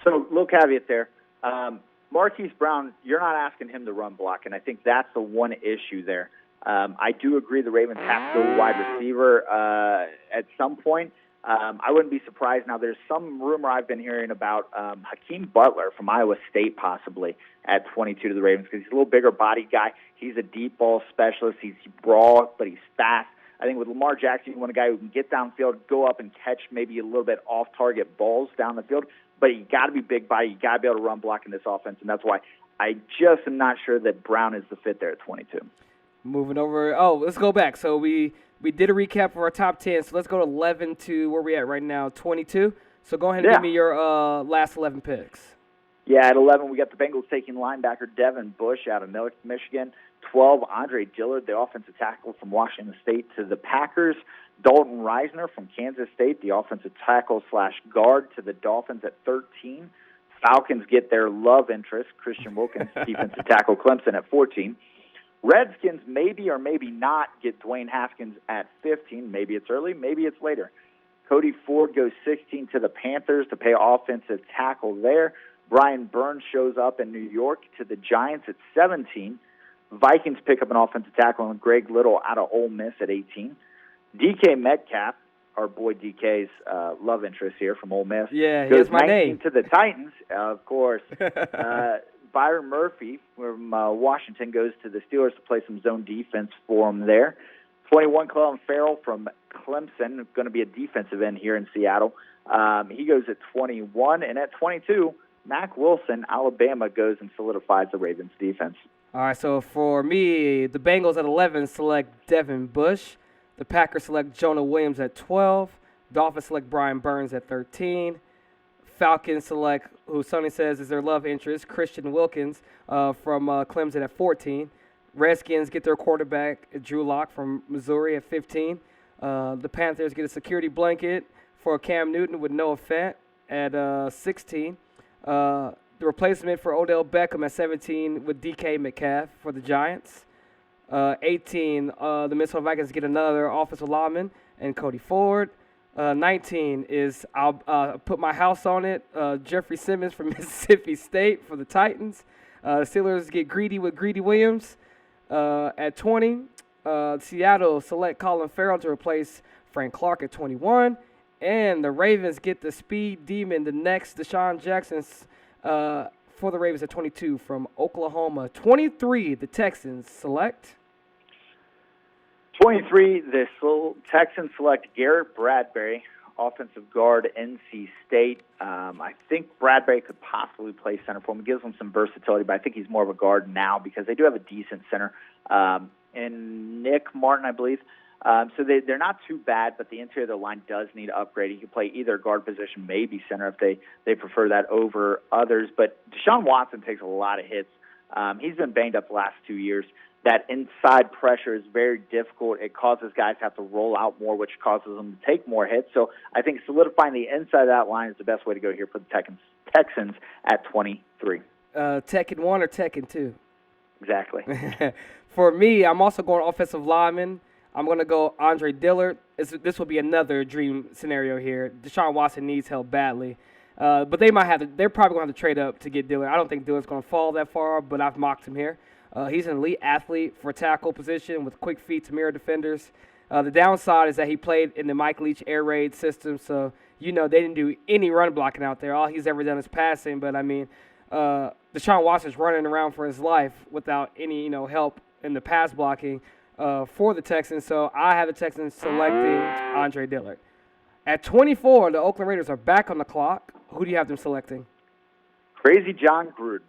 C: So, little caveat there. Marquise Brown, you're not asking him to run block, and I think that's the one issue there. I do agree the Ravens have to go wide receiver at some point. I wouldn't be surprised. Now, there's some rumor I've been hearing about Hakeem Butler from Iowa State possibly at 22 to the Ravens because he's a little bigger body guy. He's a deep ball specialist. He's raw, but he's fast. I think with Lamar Jackson, you want a guy who can get downfield, go up and catch maybe a little bit off-target balls down the field, but you got to be big body. You got to be able to run block in this offense, and that's why I just am not sure that Brown is the fit there at 22.
A: Moving over. Oh, let's go back. So we did a recap of our top 10. So let's go to 11 to where we at right now, 22. So go ahead and give me your last 11 picks.
C: Yeah, at 11, we got the Bengals taking linebacker Devin Bush out of Michigan. 12, Andre Dillard, the offensive tackle from Washington State, to the Packers. Dalton Reisner from Kansas State, the offensive tackle/guard, to the Dolphins at 13. Falcons get their love interest, Christian Wilkins, defensive tackle, Clemson at 14. Redskins maybe or maybe not get Dwayne Haskins at 15. Maybe it's early, maybe it's later. Cody Ford goes 16 to the Panthers to pay offensive tackle there. Brian Burns shows up in New York to the Giants at 17. Vikings pick up an offensive tackle and Greg Little out of Ole Miss at 18. DK Metcalf, our boy DK's love interest here from Ole Miss,
A: goes my
C: 19
A: name
C: to the Titans, of course. Byron Murphy from Washington goes to the Steelers to play some zone defense for him there. 21, Clelin Ferrell from Clemson, going to be a defensive end here in Seattle. He goes at 21. And at 22, Mack Wilson, Alabama, goes and solidifies the Ravens' defense.
A: All right, so for me, the Bengals at 11 select Devin Bush. The Packers select Jonah Williams at 12. Dolphins select Brian Burns at 13. Falcons select, who Sonny says is their love interest, Christian Wilkins from Clemson at 14. Redskins get their quarterback, Drew Lock from Missouri at 15. The Panthers get a security blanket for Cam Newton with Noah Fant at 16. The replacement for Odell Beckham at 17 with DK Metcalf for the Giants. 18, the Minnesota Vikings get another offensive lineman and Cody Ford. 19 is, I'll put my house on it, Jeffrey Simmons from Mississippi State for the Titans. The Steelers get greedy with Greedy Williams. At 20, Seattle select Colin Farrell to replace Frank Clark at 21. And the Ravens get the speed demon, the next Deshaun Jackson for the Ravens at 22 from Oklahoma. 23, the Texans select.
C: 23, the Texans select Garrett Bradbury, offensive guard, NC State. I think Bradbury could possibly play center for him. It gives him some versatility, but I think he's more of a guard now because they do have a decent center. And Nick Martin, I believe. So they're not too bad, but the interior of the line does need upgrade. He can play either guard position, maybe center if they prefer that over others. But Deshaun Watson takes a lot of hits. He's been banged up the last 2 years. That inside pressure is very difficult. It causes guys to have to roll out more, which causes them to take more hits. So I think solidifying the inside of that line is the best way to go here for the Texans at 23.
A: Tekken 1 or Tekken 2?
C: Exactly.
A: For me, I'm also going offensive lineman. I'm going to go Andre Dillard. This will be another dream scenario here. Deshaun Watson needs help badly. But they're probably going to have to trade up to get Dillard. I don't think Dillard's going to fall that far, but I've mocked him here. He's an elite athlete for tackle position with quick feet to mirror defenders. The downside is that he played in the Mike Leach air raid system, so they didn't do any run blocking out there. All he's ever done is passing, but Deshaun Watson's running around for his life without any help in the pass blocking for the Texans, so I have the Texans selecting Andre Dillard. At 24, the Oakland Raiders are back on the clock. Who do you have them selecting?
C: Crazy John Gruden.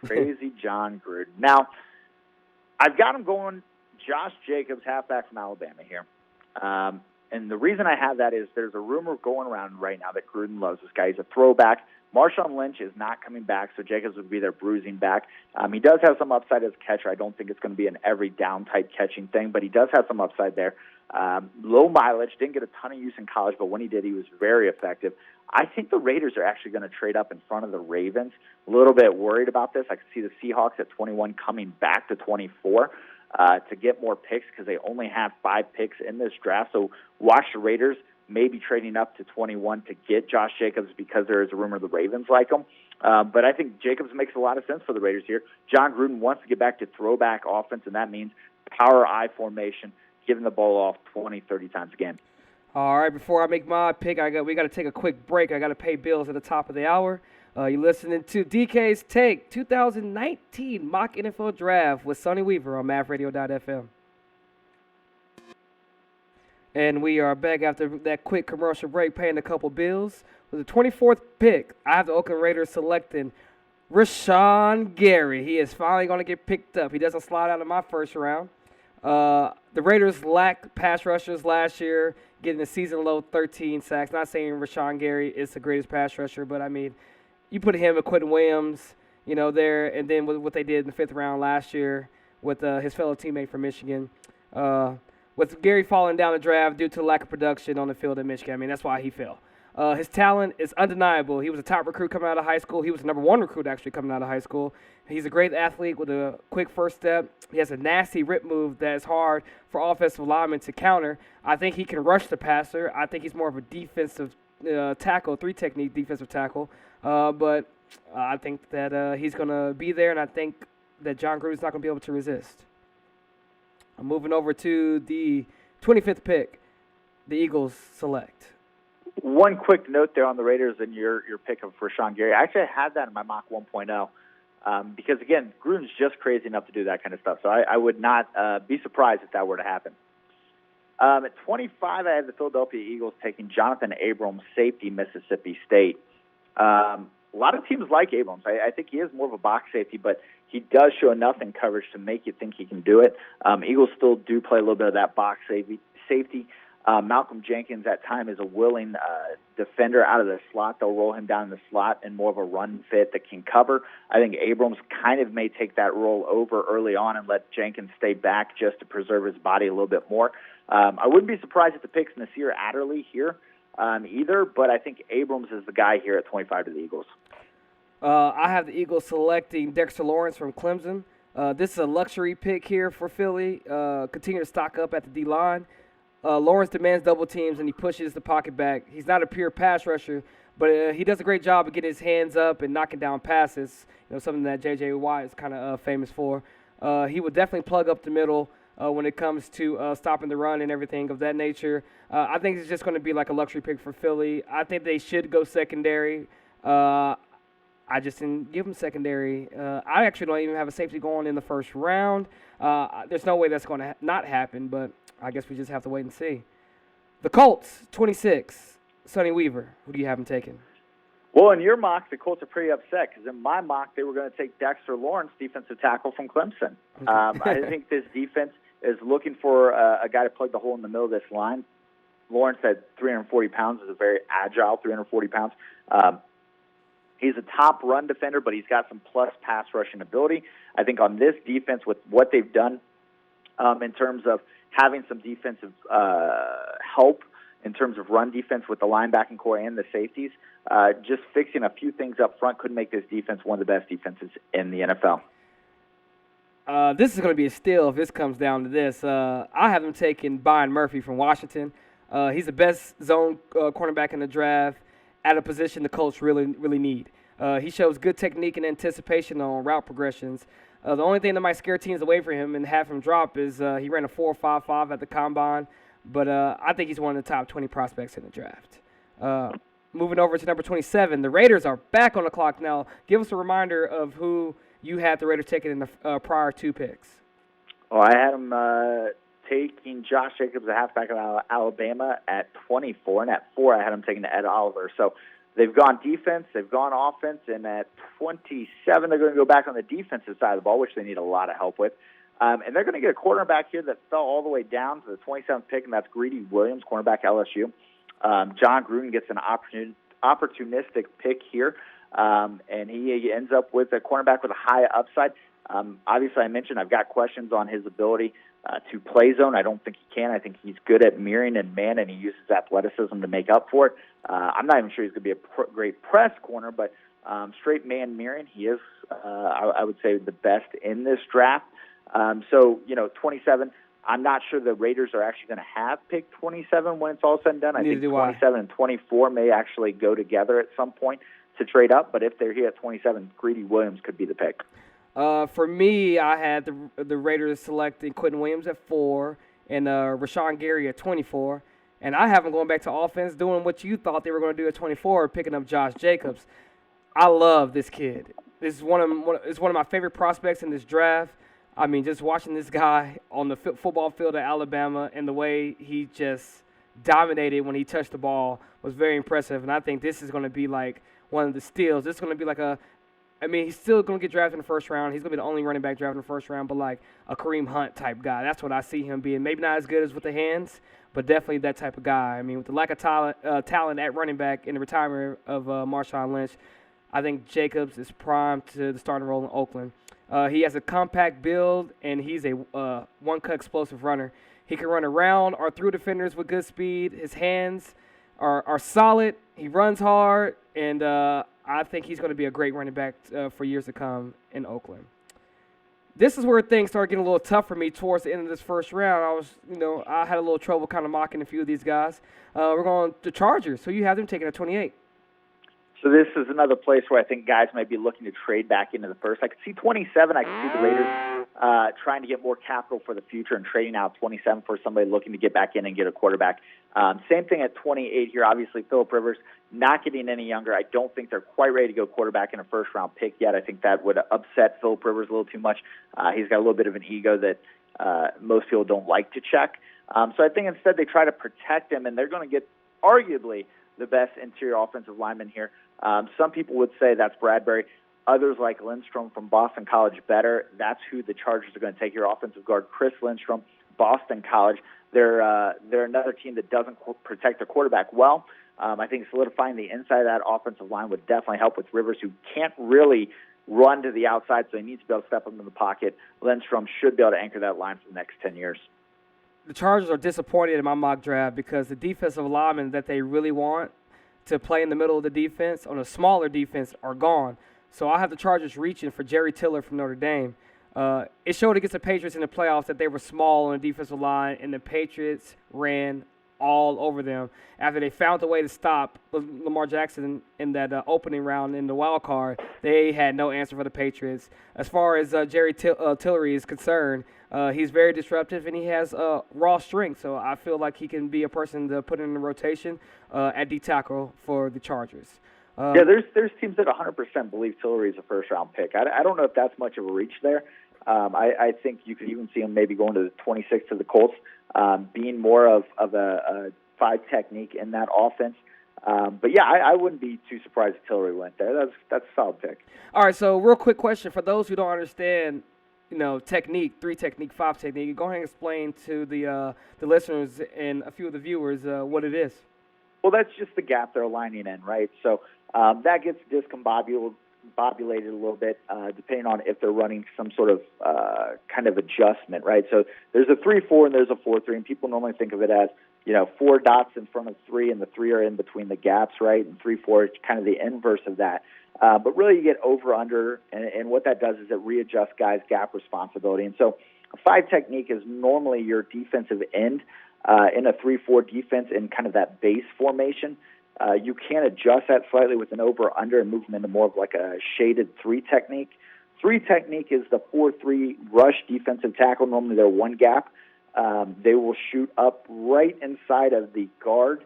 C: Crazy John Gruden. Now, I've got him going Josh Jacobs, halfback from Alabama here. And the reason I have that is there's a rumor going around right now that Gruden loves this guy. He's a throwback. Marshawn Lynch is not coming back, so Jacobs would be their bruising back. He does have some upside as a catcher. I don't think it's going to be an every down type catching thing, but he does have some upside there. Low mileage, didn't get a ton of use in college, but when he did, he was very effective. I think the Raiders are actually going to trade up in front of the Ravens. A little bit worried about this. I can see the Seahawks at 21 coming back to 24 to get more picks because they only have 5 picks in this draft. So watch the Raiders maybe trading up to 21 to get Josh Jacobs because there is a rumor the Ravens like him. But I think Jacobs makes a lot of sense for the Raiders here. John Gruden wants to get back to throwback offense, and that means power I formation, giving the ball off 20, 30 times a game.
A: All right, before I make my pick, we got to take a quick break. I got to pay bills at the top of the hour. You're listening to DK's Take 2019 Mock NFL Draft with Sonny Weaver on MavRadio.fm. And we are back after that quick commercial break, paying a couple bills. With the 24th pick, I have the Oakland Raiders selecting Rashawn Gary. He is finally going to get picked up. He doesn't slide out of my first round. The Raiders lacked pass rushers last year, getting a season-low 13 sacks. Not saying Rashawn Gary is the greatest pass rusher, but, you put him with Quentin Williams, there, and then with what they did in the 5th round last year with his fellow teammate from Michigan. With Gary falling down the draft due to lack of production on the field at Michigan, that's why he fell. His talent is undeniable. He was a top recruit coming out of high school. He was the number 1 recruit, actually, coming out of high school. He's a great athlete with a quick first step. He has a nasty rip move that is hard for offensive linemen to counter. I think he can rush the passer. I think he's more of a defensive tackle, 3-technique defensive tackle. But I think that he's going to be there, and I think that John Gruden's not going to be able to resist. I'm moving over to the 25th pick. The Eagles select.
C: One quick note there on the Raiders and your pick of Rashawn Gary. I actually had that in my mock 1.0 because, again, Gruden's just crazy enough to do that kind of stuff. So I would not be surprised if that were to happen. At 25, I had the Philadelphia Eagles taking Jonathan Abrams, safety, Mississippi State. A lot of teams like Abrams. I think he is more of a box safety, but he does show enough in coverage to make you think he can do it. Eagles still do play a little bit of that box safety. Malcolm Jenkins at time is a willing defender out of the slot. They'll roll him down in the slot and more of a run fit that can cover. I think Abrams kind of may take that role over early on and let Jenkins stay back just to preserve his body a little bit more. I wouldn't be surprised if the pick's Nasir Adderley here either, but I think Abrams is the guy here at 25 to the Eagles.
A: I have the Eagles selecting Dexter Lawrence from Clemson. This is a luxury pick here for Philly. Continue to stock up at the D-line. Lawrence demands double teams, and he pushes the pocket back. He's not a pure pass rusher, but he does a great job of getting his hands up and knocking down passes, something that J.J. Watt is kind of famous for. He will definitely plug up the middle when it comes to stopping the run and everything of that nature. I think it's just going to be like a luxury pick for Philly. I think they should go secondary. I just didn't give him secondary. I actually don't even have a safety going in the first round. There's no way that's going to not happen, but I guess we just have to wait and see. The Colts, 26, Sonny Weaver. Who do you have him taking?
C: Well, in your mock, the Colts are pretty upset because in my mock, they were going to take Dexter Lawrence, defensive tackle from Clemson. I think this defense is looking for a guy to plug the hole in the middle of this line. Lawrence at 340 pounds is a very agile 340 pounds. He's a top run defender, but he's got some plus pass rushing ability. I think on this defense, with what they've done in terms of having some defensive help in terms of run defense with the linebacking core and the safeties, just fixing a few things up front could make this defense one of the best defenses in the NFL.
A: This is going to be a steal if this comes down to this. I have him taking Byron Murphy from Washington. He's the best zone cornerback in the draft at a position the Colts really need. He shows good technique and anticipation on route progressions. The only thing that might scare teams away from him and have him drop is he ran a 4.55 at the combine, but I think he's one of the top 20 prospects in the draft. Moving over to number 27, the Raiders are back on the clock now. Give us a reminder of who you had the Raiders taking in the prior two picks.
C: Oh, I had him taking Josh Jacobs, a halfback of Alabama, at 24, and at 4 I had him taking Ed Oliver. So they've gone defense, they've gone offense, and at 27 they're going to go back on the defensive side of the ball, which they need a lot of help with. And they're going to get a cornerback here that fell all the way down to the 27th pick, and that's Greedy Williams, cornerback LSU. John Gruden gets an opportunistic pick here, and he ends up with a cornerback with a high upside. Obviously, I mentioned I've got questions on his ability to play zone. I don't think he can. I think he's good at mirroring and man, and he uses athleticism to make up for it. I'm not even sure he's going to be a great press corner, but straight man mirroring, he is, I would say, the best in this draft. So, 27, I'm not sure the Raiders are actually going to have pick 27 when it's all said and done. I think 27 and 24 may actually go together at some point to trade up, but if they're here at 27, Greedy Williams could be the pick.
A: For me, I had the Raiders selecting Quentin Williams at 4 and Rashawn Gary at 24. And I have them going back to offense, doing what you thought they were going to do at 24, picking up Josh Jacobs. I love this kid. This is one of my favorite prospects in this draft. I mean, just watching this guy on the football field at Alabama and the way he just dominated when he touched the ball was very impressive. And I think this is going to be like one of the steals. This is going to be like he's still going to get drafted in the first round. He's going to be the only running back drafted in the first round, but like a Kareem Hunt type guy. That's what I see him being. Maybe not as good as with the hands, but definitely that type of guy. I mean, with the lack of talent at running back in the retirement of Marshawn Lynch, I think Jacobs is primed to the starting role in Oakland. He has a compact build, and he's a one-cut explosive runner. He can run around or through defenders with good speed. His hands are solid. He runs hard, and I think he's going to be a great running back for years to come in Oakland. This is where things started getting a little tough for me towards the end of this first round. I had a little trouble kind of mocking a few of these guys. We're going to Chargers, so you have them taking at 28.
C: So this is another place where I think guys might be looking to trade back into the first. I could see 27. I could see the Raiders trying to get more capital for the future and trading out 27 for somebody looking to get back in and get a quarterback. Same thing at 28 here. Obviously, Phillip Rivers not getting any younger. I don't think they're quite ready to go quarterback in a first-round pick yet. I think that would upset Phillip Rivers a little too much. He's got a little bit of an ego that most people don't like to check. So I think instead they try to protect him, and they're going to get arguably the best interior offensive lineman here. Some people would say that's Bradbury. Others like Lindstrom from Boston College better. That's who the Chargers are going to take. Your offensive guard, Chris Lindstrom, Boston College. they're another team that doesn't protect their quarterback well. I think solidifying the inside of that offensive line would definitely help with Rivers, who can't really run to the outside, so he needs to be able to step into the pocket. Lindstrom should be able to anchor that line for the next 10 years.
A: The Chargers are disappointed in my mock draft because the defensive linemen that they really want to play in the middle of the defense on a smaller defense are gone. So I have the Chargers reaching for Jerry Tiller from Notre Dame. It showed against the Patriots in the playoffs that they were small on the defensive line, and the Patriots ran all over them. After they found a way to stop Lamar Jackson in that opening round in the wild card, they had no answer for the Patriots. As far as Jerry Tillery is concerned, he's very disruptive, and he has raw strength. So I feel like he can be a person to put in the rotation at D tackle for the Chargers.
C: Yeah, there's teams that 100% believe Tillery is a first-round pick. I don't know if that's much of a reach there. I think you could even see him maybe going to the 26 to the Colts, being more of a 5 technique in that offense. But yeah, I wouldn't be too surprised if Tillery went there. That's a solid pick.
A: All right, so real quick question for those who don't understand, technique, 3 technique, 5 technique. Go ahead and explain to the listeners and a few of the viewers what it is.
C: Well, that's just the gap they're aligning in, right? So that gets discombobulated a little bit, depending on if they're running some sort of kind of adjustment, right? So there's a 3-4 and there's a 4-3, and people normally think of it as 4 dots in front of 3, and the 3 are in between the gaps, right? And 3-4 is kind of the inverse of that. But really, you get over/under, and what that does is it readjusts guys' gap responsibility. And so a 5 technique is normally your defensive end in a 3-4 defense in kind of that base formation. You can adjust that slightly with an over/under and move them into more of like a shaded 3 technique. 3 technique is the 4-3 rush defensive tackle. Normally they're 1 gap. They will shoot up right inside of the guard,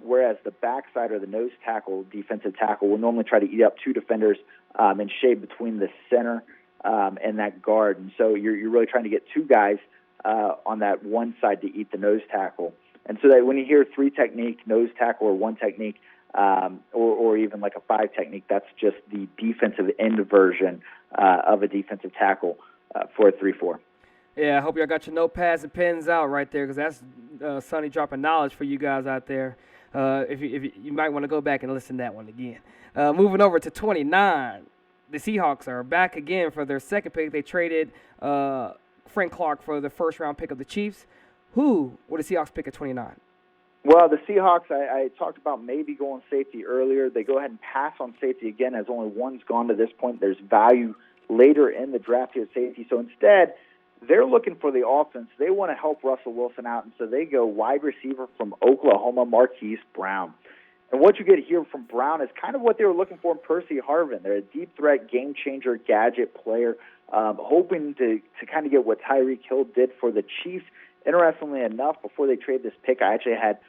C: whereas the backside or the nose tackle, defensive tackle, will normally try to eat up 2 defenders and shade between the center and that guard. And so you're really trying to get 2 guys on that one side to eat the nose tackle. And so that when you hear 3 technique, nose tackle, or 1 technique, or even like a 5 technique, that's just the defensive end version of a defensive tackle for a 3-4.
A: Yeah, I hope y'all got your notepads and pens out right there, because that's Sonny dropping knowledge for you guys out there. If you might want to go back and listen to that one again. Moving over to 29, the Seahawks are back again for their second pick. They traded Frank Clark for the first-round pick of the Chiefs. Who would the Seahawks pick at 29?
C: Well, the Seahawks, I talked about maybe going safety earlier. They go ahead and pass on safety again, as only one's gone to this point. There's value later in the draft here at safety. So instead, they're looking for the offense. They want to help Russell Wilson out, and so they go wide receiver from Oklahoma, Marquise Brown. And what you get here from Brown is kind of what they were looking for in Percy Harvin. They're a deep threat, game-changer, gadget player, hoping to kind of get what Tyreek Hill did for the Chiefs. Interestingly enough, before they trade this pick, I actually had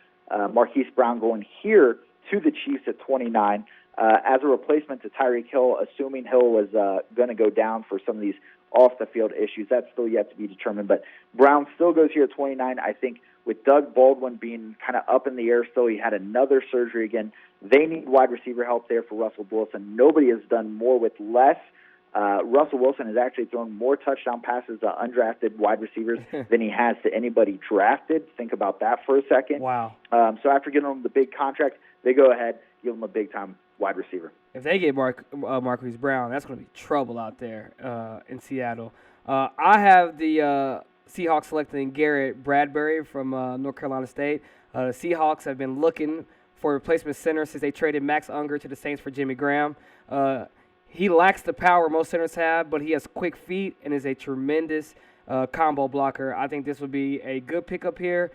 C: Marquise Brown going here to the Chiefs at 29 as a replacement to Tyreek Hill, assuming Hill was going to go down for some of these off-the-field issues. That's still yet to be determined. But Brown still goes here at 29. I think with Doug Baldwin being kind of up in the air still, he had another surgery again. They need wide receiver help there for Russell Wilson. Nobody has done more with less. Russell Wilson has actually thrown more touchdown passes to undrafted wide receivers than he has to anybody drafted. Think about that for a second.
A: Wow.
C: So after giving him the big contract, they go ahead, give him a big-time wide receiver.
A: If they get Marquise Brown, that's going to be trouble out there in Seattle. I have the Seahawks selecting Garrett Bradbury from North Carolina State. The Seahawks have been looking for a replacement center since they traded Max Unger to the Saints for Jimmy Graham. He lacks the power most centers have, but he has quick feet and is a tremendous combo blocker. I think this would be a good pickup here,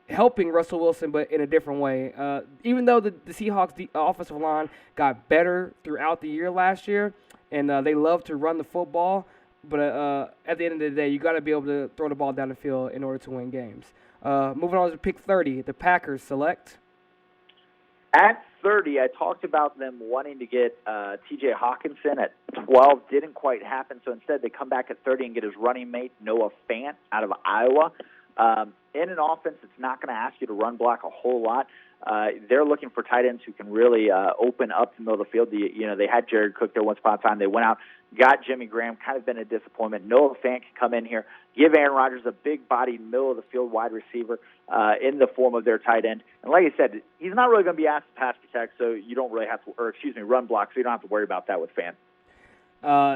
A: helping Russell Wilson, but in a different way. Even though the Seahawks' offensive line got better throughout the year last year, and they love to run the football, but at the end of the day, you got to be able to throw the ball down the field in order to win games. Moving on to pick 30, the Packers select.
C: At 30, I talked about them wanting to get T.J. Hawkinson at 12. Didn't quite happen, so instead they come back at 30 and get his running mate, Noah Fant, out of Iowa. In an offense that's not going to ask you to run block a whole lot, they're looking for tight ends who can really open up the middle of the field. They had Jared Cook there once upon a time. They went out, got Jimmy Graham, kind of been a disappointment. Noah Fant can come in here, give Aaron Rodgers a big-bodied, middle-of-the-field wide receiver in the form of their tight end. And like I said, he's not really going to be asked to pass protect, so you don't really have to, run block, so you don't have to worry about that with Fant.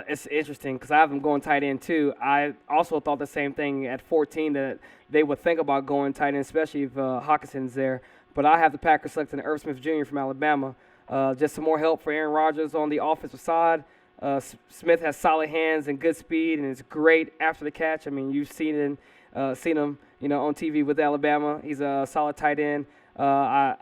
A: It's interesting because I have them going tight end too. I also thought the same thing at 14 that they would think about going tight end, especially if Hawkinson's there. But I have the Packers selecting Irv Smith Jr. from Alabama. Just some more help for Aaron Rodgers on the offensive side. Smith has solid hands and good speed, and is great after the catch. I mean, you've seen him, on TV with Alabama. He's a solid tight end. I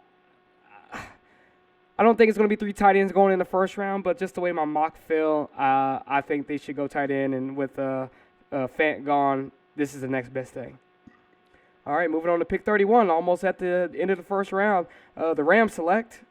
A: don't think it's going to be 3 tight ends going in the first round, but just the way my mock fell, I think they should go tight end. And with Fant gone, this is the next best thing. All right, moving on to pick 31, almost at the end of the first round. The Rams select.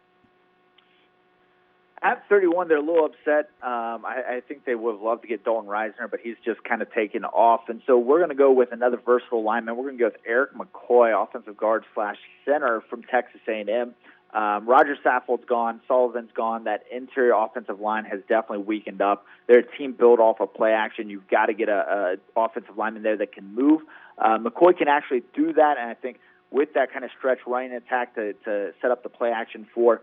C: At 31, they're a little upset. I think they would have loved to get Dalton Reisner, but he's just kind of taken off. And so we're going to go with another versatile lineman. We're going to go with Eric McCoy, offensive guard / center from Texas A&M. Roger Saffold's gone. Sullivan's gone. That interior offensive line has definitely weakened up. They're a team built off of play action. You've got to get a offensive lineman there that can move. McCoy can actually do that, and I think with that kind of stretch running attack to set up the play action for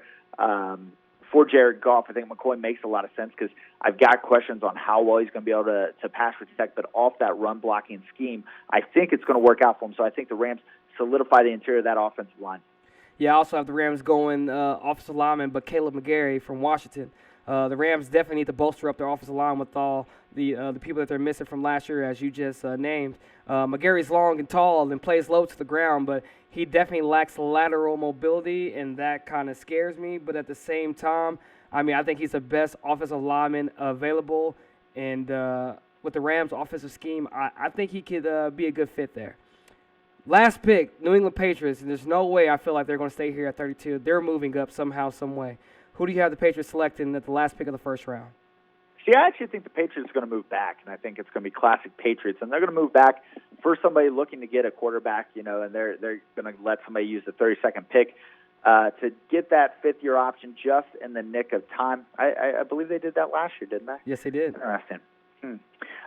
C: Jared Goff, I think McCoy makes a lot of sense because I've got questions on how well he's going to be able to pass protect, but off that run blocking scheme, I think it's going to work out for him. So I think the Rams solidify the interior of that offensive line.
A: Yeah, I also have the Rams going offensive lineman, but Caleb McGarry from Washington. The Rams definitely need to bolster up their offensive line with all the people that they're missing from last year, as you just named. McGarry's long and tall and plays low to the ground, but he definitely lacks lateral mobility, and that kind of scares me. But at the same time, I think he's the best offensive lineman available, and with the Rams' offensive scheme, I think he could be a good fit there. Last pick, New England Patriots, and there's no way I feel like they're going to stay here at 32. They're moving up somehow, some way. Who do you have the Patriots selecting at the last pick of the first round?
C: See, I actually think the Patriots are going to move back, and I think it's going to be classic Patriots. And they're going to move back for somebody looking to get a quarterback, and they're going to let somebody use the 32nd pick to get that fifth-year option just in the nick of time. I believe they did that last year, didn't they?
A: Yes, they did.
C: Interesting.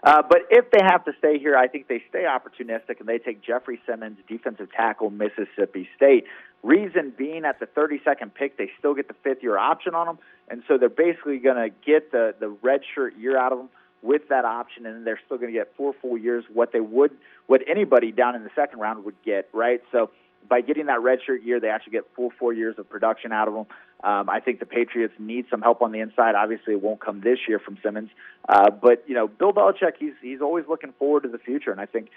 C: But if they have to stay here, I think they stay opportunistic and they take Jeffrey Simmons, defensive tackle, Mississippi State. Reason being, at the 32nd pick, they still get the fifth-year option on him, and so they're basically going to get the redshirt year out of him with that option, and they're still going to get 4 full years what anybody down in the second round would get, right? So by getting that redshirt year, they actually get full 4 years of production out of them. I think the Patriots need some help on the inside. Obviously, it won't come this year from Simmons. But Bill Belichick, he's always looking forward to the future, and I think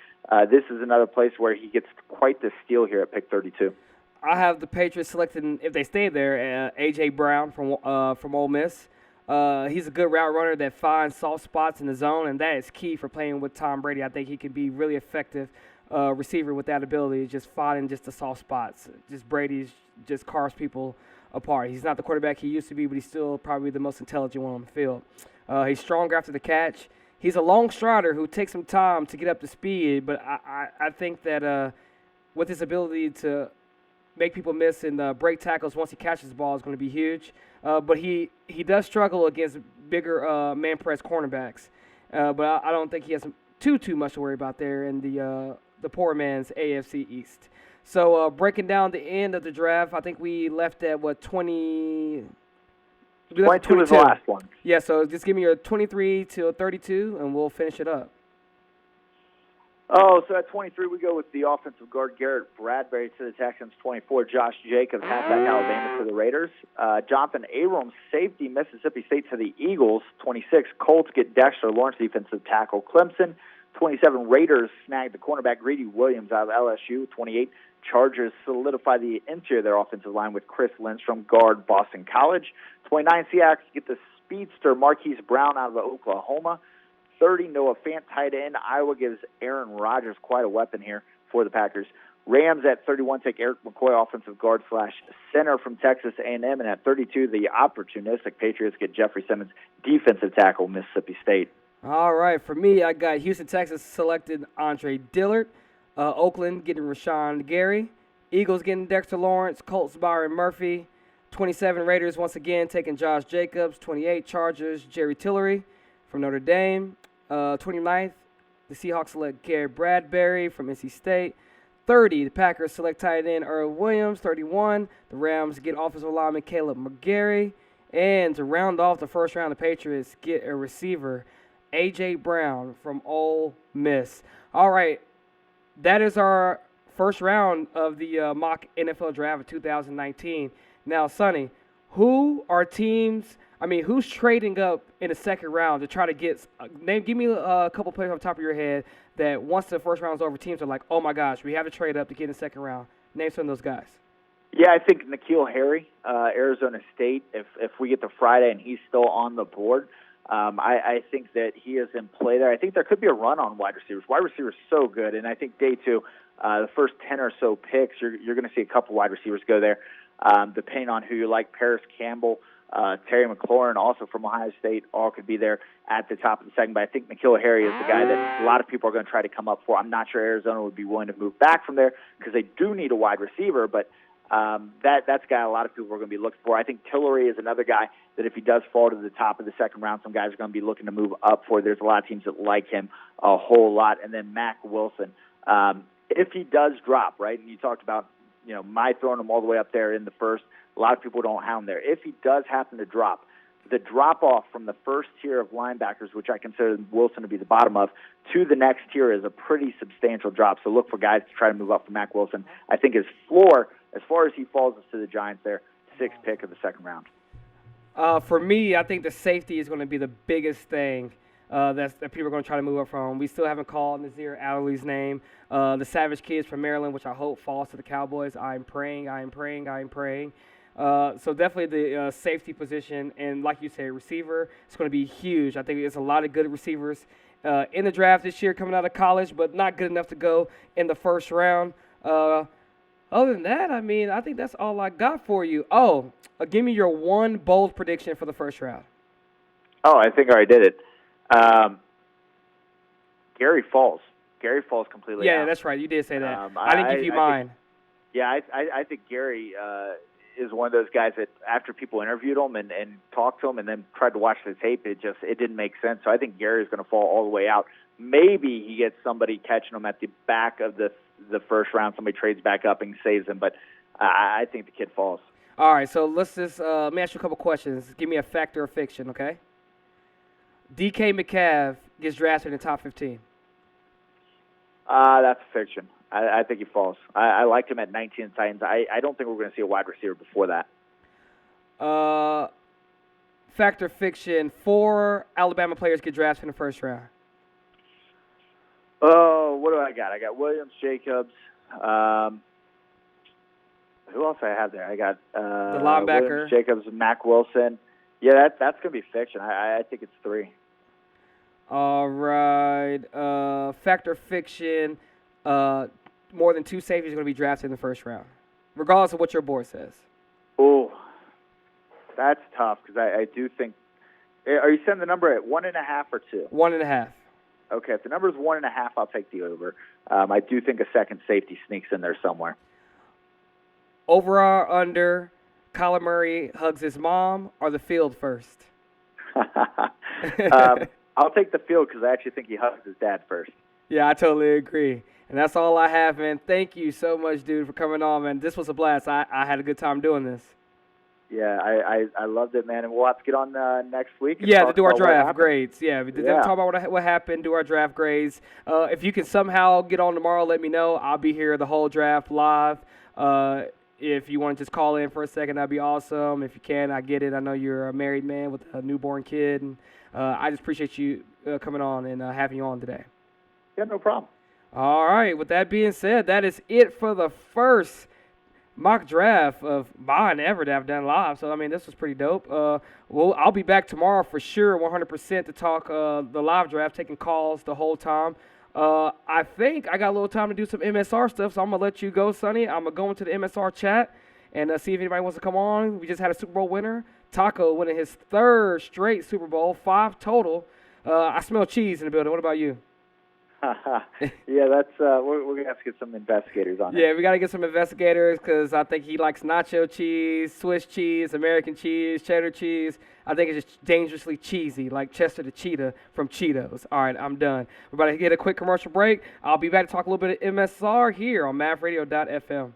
C: this is another place where he gets quite the steal here at pick 32.
A: I have the Patriots selecting, if they stay there, A.J. Brown from Ole Miss. He's a good route runner that finds soft spots in the zone, and that is key for playing with Tom Brady. I think he could be really effective receiver with that ability, just finding just the soft spots. Just Brady's just carves people apart. He's not the quarterback he used to be, but he's still probably the most intelligent one on the field. He's strong after the catch. He's a long strider who takes some time to get up to speed, but I think that with his ability to make people miss and break tackles once he catches the ball is going to be huge. But he does struggle against bigger man-press cornerbacks. But I don't think he has too much to worry about there in the poor man's AFC East. So breaking down the end of the draft, I think we left at, 20?
C: 22 is the last one.
A: Yeah, so just give me your 23 to 32, and we'll finish it up.
C: Oh, so at 23, we go with the offensive guard Garrett Bradbury to the Texans. 24, Josh Jacobs, halfback Alabama to the Raiders. Jonathan Abrams, safety Mississippi State to the Eagles. 26, Colts get Dexter Lawrence, defensive tackle Clemson. 27, Raiders snag the cornerback Greedy Williams out of LSU. 28, Chargers solidify the interior of their offensive line with Chris Lindstrom, guard Boston College. 29, Seahawks get the speedster Marquise Brown out of Oklahoma. 30, Noah Fant, tight end. Iowa gives Aaron Rodgers quite a weapon here for the Packers. Rams at 31 take Eric McCoy, offensive guard / center from Texas A&M. And at 32, the opportunistic Patriots get Jeffrey Simmons, defensive tackle, Mississippi State.
A: All right, for me, I got Houston, Texas selected Andre Dillard. Oakland getting Rashawn Gary. Eagles getting Dexter Lawrence. Colts Byron Murphy. 27 Raiders once again taking Josh Jacobs. 28 Chargers Jerry Tillery from Notre Dame. 29th, the Seahawks select Garrett Bradbury from NC State. 30, the Packers select tight end Earl Williams. 31, the Rams get offensive lineman Caleb McGarry. And to round off the first round, the Patriots get a receiver, A.J. Brown from Ole Miss. All right, that is our first round of the mock NFL draft of 2019. Now, Sonny, who's trading up in the second round to try to get give me a couple players off the top of your head that once the first round's over, teams are like, oh my gosh, we have to trade up to get in the second round. Name some of those guys.
C: Yeah, I think N'Keal Harry, Arizona State, if we get to Friday and he's still on the board, I think that he is in play there. I think there could be a run on wide receivers. Wide receivers so good, and I think day two, the first 10 or so picks, you're going to see a couple wide receivers go there, depending on who you like. Paris Campbell, Terry McLaurin, also from Ohio State, all could be there at the top of the second. But I think N'Keal Harry is the guy that a lot of people are going to try to come up for. I'm not sure Arizona would be willing to move back from there because they do need a wide receiver, but that's a guy a lot of people are going to be looking for. I think Tillery is another guy that if he does fall to the top of the second round, some guys are going to be looking to move up for. There's a lot of teams that like him a whole lot. And then Mack Wilson, if he does drop, right, and you talked about, my throwing him all the way up there in the first, a lot of people don't have him there. If he does happen to drop, the drop-off from the first tier of linebackers, which I consider Wilson to be the bottom of, to the next tier is a pretty substantial drop. So look for guys to try to move up for Mack Wilson. I think his floor, as far as he falls, is to the Giants there, 6th pick of the second round.
A: For me, I think the safety is going to be the biggest thing that people are going to try to move up from. We still haven't called Nazir Adderley's name. The Savage Kids from Maryland, which I hope falls to the Cowboys. I'm praying. So definitely the safety position, and like you say, receiver, it's going to be huge. I think there's a lot of good receivers in the draft this year coming out of college, but not good enough to go in the first round. Other than that, I think that's all I got for you. Oh, give me your one bold prediction for the first round.
C: Oh, I think I already did it. Gary Falls. Gary Falls completely out.
A: Yeah, that's right. You did say that. I didn't give you mine.
C: I think Gary is one of those guys that after people interviewed him and talked to him and then tried to watch the tape, it didn't make sense. So I think Gary is going to fall all the way out. Maybe he gets somebody catching him at the back of the first round. Somebody trades back up and saves him, but I think the kid falls.
A: All right, so let's just let me ask you a couple questions. Give me a fact or a fiction, okay? DK Metcalf gets drafted in the top 15.
C: That's a fiction. I think he falls. I liked him at 19 Titans. I don't think we're going to see a wide receiver before that.
A: Fact or fiction, 4 Alabama players get drafted in the first round.
C: Oh, what do I got? I got Williams, Jacobs. Who else do I have there? I got
A: the linebacker.
C: Williams, Jacobs, Mack Wilson. Yeah, that's going to be fiction. I think it's 3.
A: All right. Fact or fiction, more than 2 safeties are going to be drafted in the first round, regardless of what your board says.
C: Oh, that's tough because I do think – are you setting the number at 1.5 or 2?
A: 1.5.
C: Okay, if the number is 1.5, I'll take the over. I do think a second safety sneaks in there somewhere.
A: Over or under, Kyler Murray hugs his mom or the field first?
C: I'll take the field because I actually think he hugs his dad first.
A: Yeah, I totally agree. And that's all I have, man. Thank you so much, dude, for coming on, man. This was a blast. I had a good time doing this.
C: Yeah, I loved it, man. And we'll have to get on next week. And
A: to do our draft grades. Yeah, talk about what happened, do our draft grades. If you can somehow get on tomorrow, let me know. I'll be here the whole draft live. If you want to just call in for a second, that'd be awesome. If you can, I get it. I know you're a married man with a newborn kid. And I just appreciate you coming on and having you on today.
C: Yeah, no problem.
A: All right. With that being said, that is it for the first mock draft of mine ever that I've done live. So, this was pretty dope. I'll be back tomorrow for sure, 100% to talk the live draft, taking calls the whole time. I think I got a little time to do some MSR stuff, so I'm going to let you go, Sonny. I'm going to go into the MSR chat and see if anybody wants to come on. We just had a Super Bowl winner, Taco, winning his 3rd straight Super Bowl, 5 total. I smell cheese in the building. What about you?
C: Yeah, that's we're going to have to get some investigators on it.
A: Yeah, we got to get some investigators because I think he likes nacho cheese, Swiss cheese, American cheese, cheddar cheese. I think it's just dangerously cheesy, like Chester the Cheetah from Cheetos. All right, I'm done. We're about to get a quick commercial break. I'll be back to talk a little bit of MSR here on MavRadio.fm.